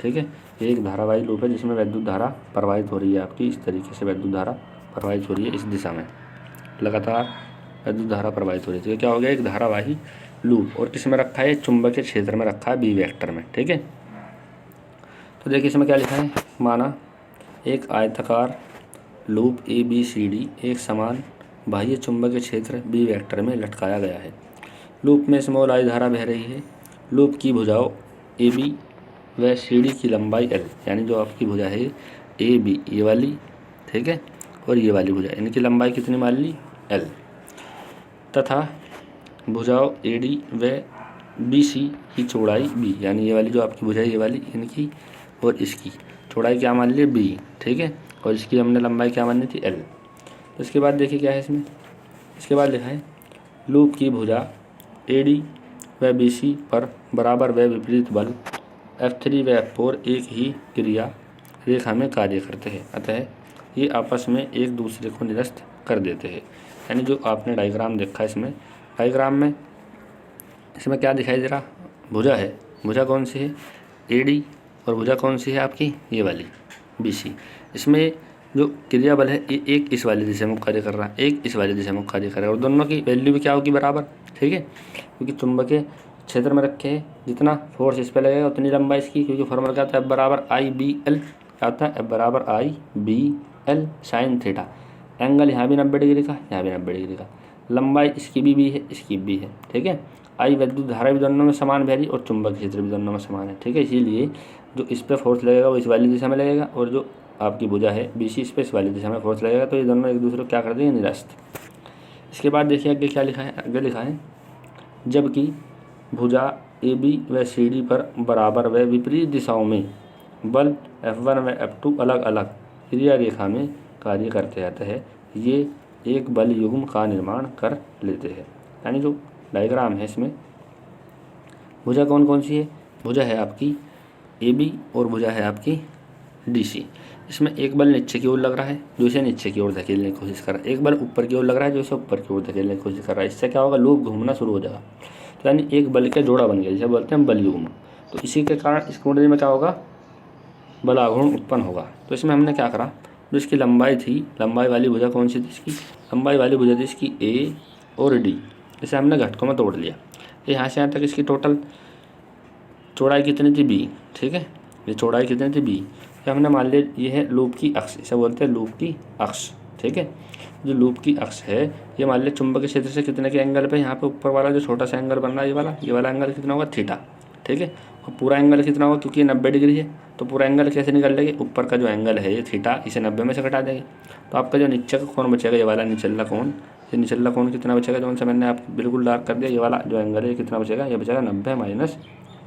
ठीक है, एक धारावाही लूप है जिसमें विद्युत धारा प्रवाहित हो रही है, आपकी इस तरीके से विद्युत धारा प्रवाहित हो रही है, इस दिशा में लगातार विद्युत धारा प्रवाहित हो रही है। तो क्या हो गया, एक धारावाही लूप, और किस में रखा है, चुंबकीय क्षेत्र में रखा है, बी वेक्टर में। ठीक है, तो देखिए इसमें क्या लिखा है, माना एक आयताकार लूप ABCD एक समान बाह्य चुंबकीय क्षेत्र बी वेक्टर में लटकाया गया है। लूप में स्मॉल I धारा बह रही है। लूप की भुजाओं AB व CD की लंबाई L, यानी जो आपकी भुजा है AB ये वाली, ठीक है, और ये वाली भुजा, इनकी लंबाई कितनी मान ली, L, तथा भुजाओं AD व BC की चौड़ाई B, यानी ये वाली जो आपकी भुजा है ये वाली, इनकी और इसकी चौड़ाई क्या मान ली, B। ठीक है, और इसकी हमने लंबाई क्या माननी थी, L। तो इसके बाद देखिए क्या है इसमें, इसके बाद लिखा है लूप की भुजा AD व BC पर बराबर व विपरीत बल F3 व F4 एक ही क्रिया रेखा में कार्य करते हैं, अतः ये आपस में एक दूसरे को निरस्त कर देते हैं। यानी जो आपने डायग्राम देखा है, इसमें डायग्राम में इसमें क्या दिखाई दे रहा, भुजा है, भुजा कौन सी है, AD, और भुजा कौन सी है आपकी, ये वाली BC। इसमें जो क्रिया बल है ये एक इस वाली दिशा में कार्य कर रहा है, एक इस वाली दिशा में कार्य कर रहा है, और दोनों की वैल्यू भी क्या होगी, बराबर। ठीक है, क्योंकि चुंबकीय क्षेत्र में रखे हैं, जितना फोर्स इस पर लगेगा उतनी लंबाई इसकी, क्योंकि फॉर्मूला क्या होता है, F बराबर IBL, क्या होता है, F बराबर IBL साइन थीटा। एंगल यहाँ भी 90 डिग्री का, यहाँ भी 90 डिग्री का, लंबाई इसकी भी है, इसकी भी है। ठीक है, I विद्युत धारा भी दोनों में समान बह रही और चुंबक क्षेत्र भी दोनों में समान है। ठीक है, इसीलिए जो इस पर फोर्स लगेगा वो इस वाली दिशा में लगेगा, और जो आपकी भुजा है BC इस पर इस वाली दिशा में फोर्स लगेगा, तो ये दोनों एक दूसरे को क्या कर देंगे, निरस्त। इसके बाद देखिए आगे क्या लिखा है, आगे लिखा है जबकि भुजा AB व CD पर बराबर व विपरीत दिशाओं में बल F1 व F2 अलग अलग क्रिया रेखा में कार्य करते रहते हैं, ये एक बल युग्म का निर्माण कर लेते हैं। यानी जो डायग्राम है इसमें भुजा कौन कौन सी है, भुजा है आपकी AB और भुजा है आपकी DC। इसमें एक बल नीचे की ओर लग रहा है जो इसे नीचे की ओर धकेलने की कोशिश कर रहा है, एक बल ऊपर की ओर लग रहा है जो इसे ऊपर की ओर धकेलने की कोशिश कर रहा है। इससे क्या होगा, लूप घूमना शुरू हो जाएगा। तो यानी एक बल का जोड़ा बन गया, जिसे बोलते हैं बल युग्म। तो इसी के कारण इस कुंडली में क्या होगा, बल आघूर्ण उत्पन्न होगा। तो इसमें हमने क्या करा, जो इसकी लंबाई थी, लंबाई वाली भुजा कौन सी थी, इसकी लंबाई वाली भुजा थी इसकी A और D। इसे हमने घटकों में तोड़ लिया। यहाँ से यहाँ तक इसकी टोटल चौड़ाई कितनी थी B, ठीक है, ये चौड़ाई कितनी थी B। ये हमने मान लिया ये है लूप की अक्ष, इसे बोलते हैं लूप की अक्ष, ठीक है। जो लूप की अक्ष है ये मान लिया चुंबकीय क्षेत्र से कितने के एंगल पे, यहाँ पे ऊपर वाला जो छोटा सा एंगल बन रहा है ये वाला एंगल कितना होगा, थीटा, ठीक है। और पूरा एंगल कितना होगा, क्योंकि ये 90 डिग्री है तो पूरा एंगल कैसे निकाल लेंगे, ऊपर का जो एंगल है ये थीटा, इसे 90 में से घटा देंगे। तो आपका जो नीचे का कोण बचेगा, ये वाला निचला कोण, ये निचला कोण कितना बचेगा, जो उनसे मैंने आप बिल्कुल डार्क कर दिया, ये वाला जो एंगल है कितना बचेगा, ये बचेगा 90 माइनस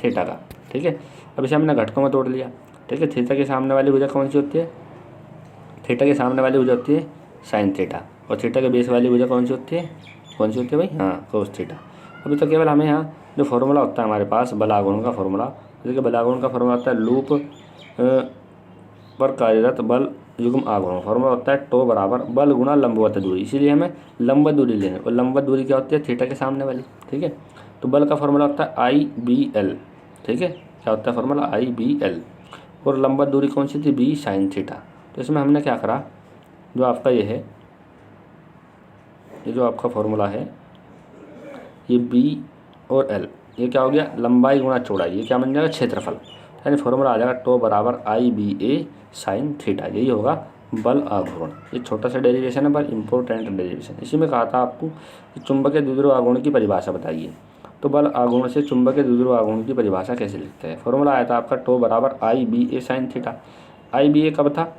थीटा का, ठीक है। अब इसे हमने घटकों में तोड़ लिया, ठीक है। थीटा के सामने वाली भुजा कौन सी होती है, थीटा के सामने वाली भुजा होती है साइन थीटा, और थीटा के बेस वाली भुजा कौन सी होती है भाई, हाँ, कोस थीटा। अभी तो केवल हमें यहाँ जो फॉर्मूला होता है हमारे पास बल आघूर्ण का फॉर्मूला, जैसे कि बल आघूर्ण का फॉर्मूला होता है लूप पर कार्यरत बल युग्म आघूर्ण, फॉर्मूला होता है टो बराबर बल गुणा लंबवत दूरी। इसीलिए हमें लंबवत दूरी लेनी है, और लंबवत दूरी क्या होती है, थीटा के सामने वाली, ठीक है। तो बल का फॉर्मूला होता है IBL, ठीक है, क्या होता है फॉर्मूला IBL, और लंबवत दूरी कौन सी थी, B साइन थीटा। तो इसमें हमने क्या करा, जो आपका ये है, ये जो आपका फॉर्मूला है ये B और L, ये क्या हो गया, लंबाई गुणा चौड़ाई, ये क्या बन जाएगा, क्षेत्रफल। यानी फॉर्मूला आ जाएगा टो बराबर IBA साइन थीटा, यही होगा बल आघूर्ण। ये छोटा सा डेरिवेशन है पर इम्पोर्टेंट डेरिवेशन। इसी में कहा था आपको कि चुंबकीय द्विध्रुव आघूर्ण की परिभाषा बताइए। तो बल आघूर्ण से चुंबकीय द्विध्रुव आघूर्ण की परिभाषा कैसे लिखते हैं, फॉर्मूला आया था आपका टो बराबर IBA साइन थीटा। IBA कब था,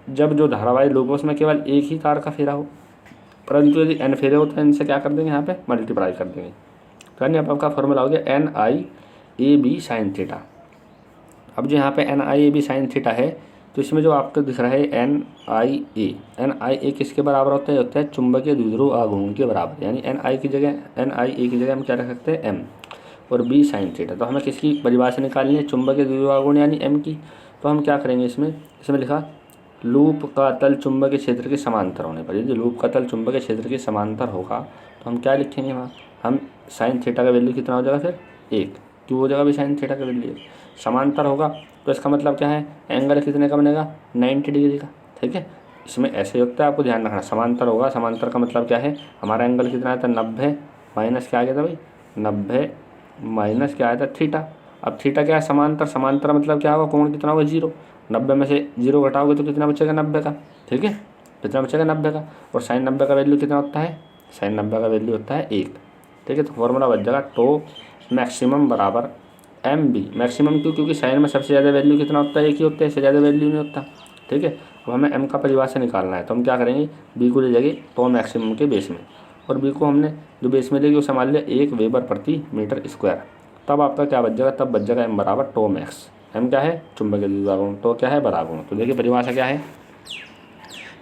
जब जो धारावाही लूप है उसमें केवल एक ही तार का फेरा हो, परंतु यदि n फेरे हो तो इनसे क्या कर देंगे, यहाँ पे मल्टीप्लाई कर देंगे। तो यानी अब आपका फॉर्मूला हो गया NIAB साइन थीटा। अब जो यहाँ पे NIAB साइन थीटा है, तो इसमें जो आपको दिख रहा है NIA किसके बराबर होता है, होता है चुंबकीय द्विध्रुव आघूर्ण के बराबर। यानी NIA की जगह हम क्या रख सकते हैं, M, और B साइन थीटा। तो हमें किसकी परिभाषा निकालनी है, चुंबकीय द्विध्रुव आघूर्ण यानी M की। तो हम क्या करेंगे, इसमें लिखा लूप का तल चुंबकीय क्षेत्र के समांतर होने पर, यदि लूप का तल चुंबकीय क्षेत्र के समांतर होगा तो हम क्या लिखेंगे, वहाँ हम साइन थीटा का वैल्यू कितना हो जाएगा, फिर 1, क्यों हो जाएगा भी साइन थीटा का वैल्यू 1, समांतर होगा तो इसका मतलब क्या है, एंगल कितने का बनेगा, 90 डिग्री का, ठीक है। इसमें ऐसे होता है, आपको ध्यान रखना, समांतर होगा, समांतर का मतलब क्या है, हमारा एंगल कितना आया था 90 माइनस क्या आ गया था भाई, 90 माइनस क्या आया था थीटा। अब थीटा क्या है, समांतर, समांतर मतलब क्या होगा, कोण कितना होगा 0, 90 में से 0 घटाओगे तो कितना बचेगा 90 का, ठीक है, कितना बचेगा 90 का। और साइन 90 का वैल्यू कितना होता है, साइन 90 का वैल्यू होता है 1, ठीक है। तो फॉर्मूला बच जाएगा टो मैक्सिमम बराबर MB, मैक्सिमम क्यों, क्योंकि साइन में सबसे ज़्यादा वैल्यू कितना होता है, एक ही होता है, इससे ज़्यादा वैल्यू नहीं होता, ठीक है। अब हमें M का परिभाषा निकालना है, तो हम क्या करेंगे, B को ले जाएंगे टो मैक्सिमम के बेस में, और B को हमने जो बेस में लेगी उसे मान लिया 1 वेबर प्रति मीटर स्क्वायर। तब आपका क्या बच जाएगा, तब बच जाएगा M बराबर टो मैक्स। M क्या है, चुंबकीय द्विध्रुव आघूर्ण, तो क्या है, बल आघूर्ण। तो देखिए परिभाषा क्या है,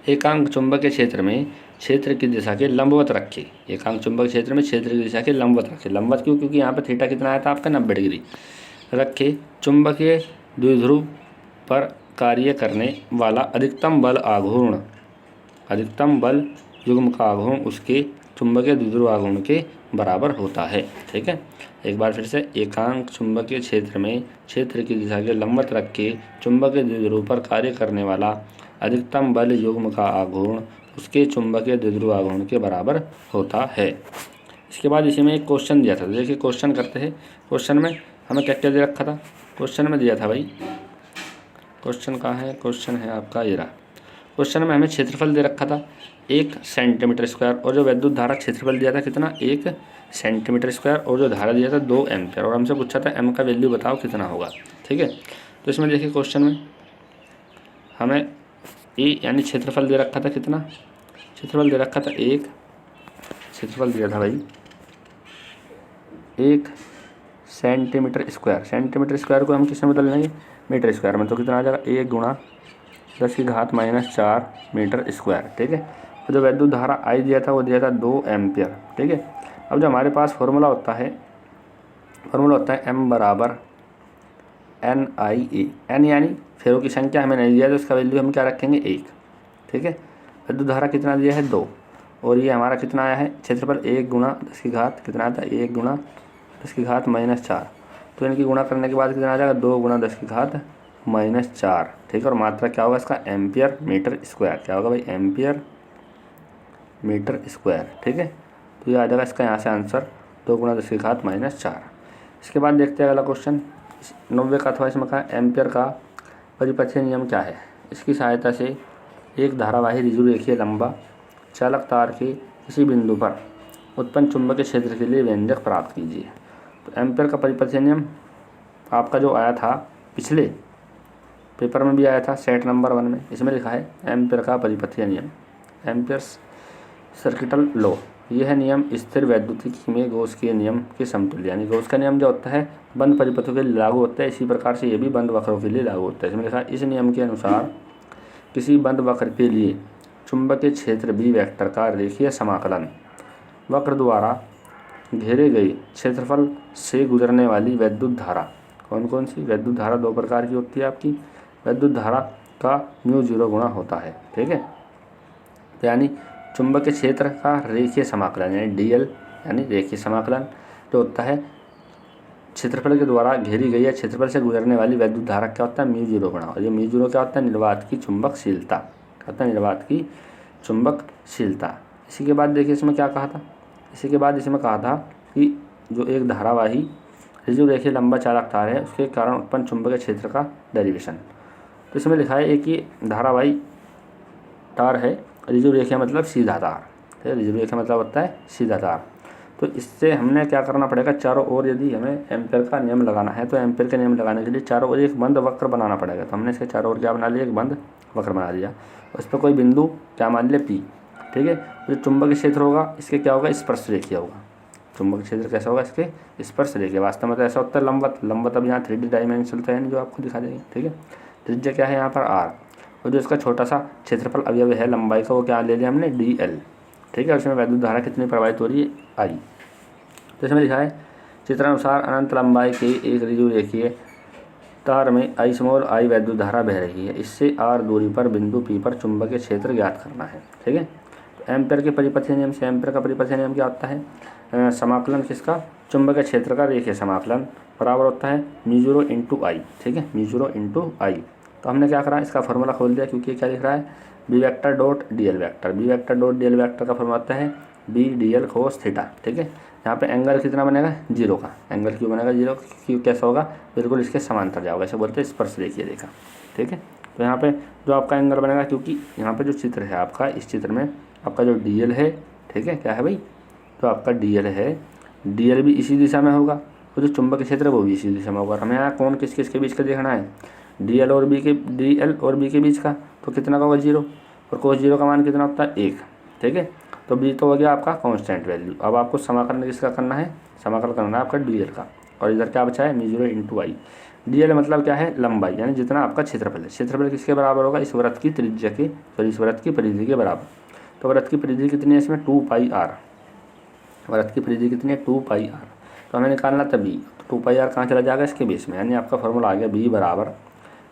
एकांक चुंबकीय क्षेत्र में क्षेत्र की दिशा के लंबवत रखे, एकांक चुंबकीय क्षेत्र में क्षेत्र की दिशा के लंबवत रखे, लंबवत क्यों, क्योंकि यहाँ पे थीटा कितना आया था आपका 90 डिग्री रखे, चुंबकीय द्विध्रुव पर कार्य करने वाला अधिकतम बल आघूर्ण, अधिकतम बल युग्म का आघूर्ण उसके चुंबकीय द्विध्रुव आघूर्ण के बराबर होता है, ठीक है। एक बार फिर से, एकांक चुंबकीय क्षेत्र में क्षेत्र की दिशा के लंबवत रख के चुंबकीय द्विध्रुव पर कार्य करने वाला अधिकतम बल युग्म का आघूर्ण उसके चुंबकीय द्विध्रुव आघूर्ण के बराबर होता है। इसके बाद इसी में एक क्वेश्चन दिया था, देखिए क्वेश्चन करते हैं। क्वेश्चन में हमें क्या क्या दे रखा था, क्वेश्चन में दिया था भाई, क्वेश्चन कहाँ है, क्वेश्चन है आपका ये रहा। क्वेश्चन में हमें क्षेत्रफल दे रखा था 1 सेंटीमीटर स्क्वायर, और जो विद्युत धारा क्षेत्रफल दिया था कितना, 1 सेंटीमीटर स्क्वायर, और जो धारा दिया था 2 एम्पियर, और हमसे पूछा था M का वैल्यू बताओ कितना होगा, ठीक है। तो इसमें देखिए क्वेश्चन में हमें ए यानी क्षेत्रफल दे रखा था कितना, क्षेत्रफल दे रखा था 1, क्षेत्रफल दिया था भाई 1 सेंटीमीटर स्क्वायर। सेंटीमीटर स्क्वायर को हम किस में बदल लेंगे, मीटर स्क्वायर में, तो कितना आ जाएगा 1 गुणा 10⁻⁻4 मीटर स्क्वायर। ठीक है। तो जो वैद्युत धारा आई दिया था वो दिया था 2 एम्पियर। ठीक है। अब जो हमारे पास फॉर्मूला होता है m बराबर NIA, n यानी फेरों की संख्या हमें नहीं दिया तो इसका वैल्यू हम क्या रखेंगे 1। ठीक है। विद्युत धारा कितना दिया है 2, और ये हमारा कितना आया है क्षेत्रफल 1 गुणा 10 की घात कितना आता है 1 गुणा 10 की घात -4, तो इनकी गुणा करने के बाद कितना आ जाएगा 2 गुणा 10 की घात -4। ठीक है। और मात्रा क्या होगा इसका एम्पियर मीटर स्क्वायर, क्या होगा भाई एम्पियर मीटर स्क्वायर। ठीक है। तो ये आ जाएगा इसका यहाँ से आंसर 2 गुणा 10 की घात -4। इसके बाद देखते हैं अगला क्वेश्चन 90 का अथवा इसमें कहा एम्पियर का परिपथीय नियम क्या है। इसकी सहायता से एक धारावाही ऋजुरेखीय लंबा चालक तार के किसी बिंदु पर उत्पन्न चुंबकीय क्षेत्र के लिए व्यंजक प्राप्त कीजिए। तो एम्पियर का परिपथीय नियम आपका जो आया था पिछले पेपर में भी आया था सेट नंबर 1 में, इसमें लिखा है एम्पियर का परिपथीय नियम, एम्पियर्स सर्किटल लॉ। यह है नियम स्थिर वैद्युतिकी में गॉस के नियम के समतुल्य, यानी गॉस का नियम जो होता है बंद परिपथों के लिए लागू होता है, इसी प्रकार से ये भी बंद वक्रों के लिए लागू होता है। इसमें लिखा है इस नियम के अनुसार किसी बंद वक्र के लिए चुंबकीय क्षेत्र बी वेक्टर का रेखीय समाकलन वक्र द्वारा घेरे गए क्षेत्रफल से गुजरने वाली वैद्युत धारा, कौन कौन सी वैद्युत धारा 2 प्रकार की होती है आपकी, वैद्युत धारा का μ0 गुणा होता है। ठीक है। तो यानी चुंबकीय क्षेत्र का रेखीय समाकलन यानी DL यानी रेखीय समाकलन जो होता है क्षेत्रफल के द्वारा घेरी गई है क्षेत्रफल से गुजरने वाली वैद्युत धारा क्या होता है μ0 गुणा, और ये μ0 क्या होता है निर्वात की चुंबकशीलता, क्या होता है निर्वात की चुंबकशीलता। इसी के बाद देखिए इसमें क्या कहा था, इसी के बाद इसमें कहा था कि जो एक धारावाही ऋजुरेखीय लंबा चालक तार है उसके कारण उत्पन्न चुंबकीय क्षेत्र का डेरिवेशन। तो इसमें लिखा है एक ही धारावाही तार है, ऋजुरेखीय मतलब सीधा तार, ऋजुरेखीय मतलब होता है सीधा तार। तो इससे हमने क्या करना पड़ेगा, चारों ओर यदि हमें एम्पियर का नियम लगाना है तो एम्पियर का नियम लगाने के लिए चारों ओर एक बंद वक्र बनाना पड़ेगा। तो हमने इसके चारों ओर क्या बना लिया, एक बंद वक्र बना लिया, उस पर कोई बिंदु क्या मान लिया P। ठीक है। जो चुंबकीय क्षेत्र होगा इसके क्या होगा स्पर्श रेखीय होगा, चुंबकीय क्षेत्र कैसा होगा इसके स्पर्श रेखीय। वास्तव में तो ऐसा होता है लंबवत, अब यहाँ 3D डायमेंशनल तो है नहीं जो आपको दिखा देंगे। ठीक है। त्रिज्या क्या है यहाँ पर R, और जो इसका छोटा सा क्षेत्रफल अवयव है लंबाई का वो क्या ले लिया हमने DL। ठीक है। उसमें वैद्युत धारा कितनी प्रवाहित हो रही है I। तो इसमें लिखा है चित्रानुसार अनंत लंबाई के एक ऋजुरेखीय तार में I स्मॉल I वैद्युत धारा बह रही है, इससे R दूरी पर बिंदु P पर चुंबकीय क्षेत्र ज्ञात करना है। ठीक है। तो एम्पियर के परिपथीय नियम से एम्पियर का परिपथीय नियम क्या होता है, समाकलन किसका चुंबकीय क्षेत्र का रेखीय समाकलन बराबर होता है μ0 × I। ठीक है, μ0 × I। तो हमने क्या करा इसका फॉर्मूला खोल दिया, क्योंकि क्या लिख रहा है B vector dot DL vector, B vector dot DL vector का फॉर्मूला होता है B DL cos थीटा। ठीक है। यहाँ पे एंगल कितना बनेगा 0 का, एंगल क्यों बनेगा 0, क्यों कैसा होगा बिल्कुल इसके समांतर जाओगा, ऐसे बोलते हैं स्पर्श रेखीय रेखा। ठीक है। तो यहाँ पे जो आपका एंगल बनेगा, क्योंकि यहाँ पे जो चित्र है आपका, इस चित्र में आपका जो DL है, ठीक है, क्या है भाई तो आपका DL है, DL भी इसी दिशा में होगा, और जो चुंबकीय क्षेत्र है वो भी इसी दिशा में होगा। हमें यहाँ कौन किस किस के बीच का देखना है, DL और B के बीच का, तो कितना का होगा 0, और cos 0 का मान कितना होता है 1। ठीक है। तो B तो हो गया आपका कांस्टेंट वैल्यू। अब आपको समाकलन किसका करना है, समाकलन करना है आपका DL का, और इधर क्या बचा है μ0 × I। DL मतलब क्या है लंबाई, यानी जितना आपका क्षेत्रफल है, क्षेत्रफल किसके बराबर होगा इस वृत्त की त्रिज्या के, सॉरी इस वृत्त की परिधि के बराबर। तो वृत्त की परिधि कितनी है इसमें 2πr, वृत्त की परिधि कितनी है 2πr। तो हमें निकालना था B, तो 2πr कहाँ चला जाएगा इसके बेस में, यानी आपका फॉर्मूला आ गया B बराबर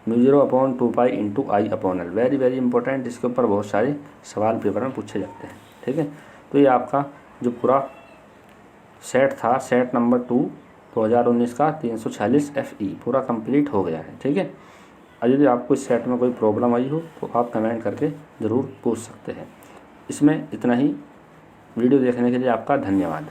μ0/2π × I/L। वेरी वेरी इंपॉर्टेंट, इसके ऊपर बहुत सारे सवाल पेपर में पूछे जाते हैं। ठीक है। तो ये आपका जो पूरा सेट था, सेट नंबर 2 2019 का 346 FE पूरा कंप्लीट हो गया है। ठीक है। और यदि आपको इस सेट में कोई प्रॉब्लम आई हो तो आप कमेंट करके ज़रूर पूछ सकते हैं। इसमें इतना ही। वीडियो देखने के लिए आपका धन्यवाद।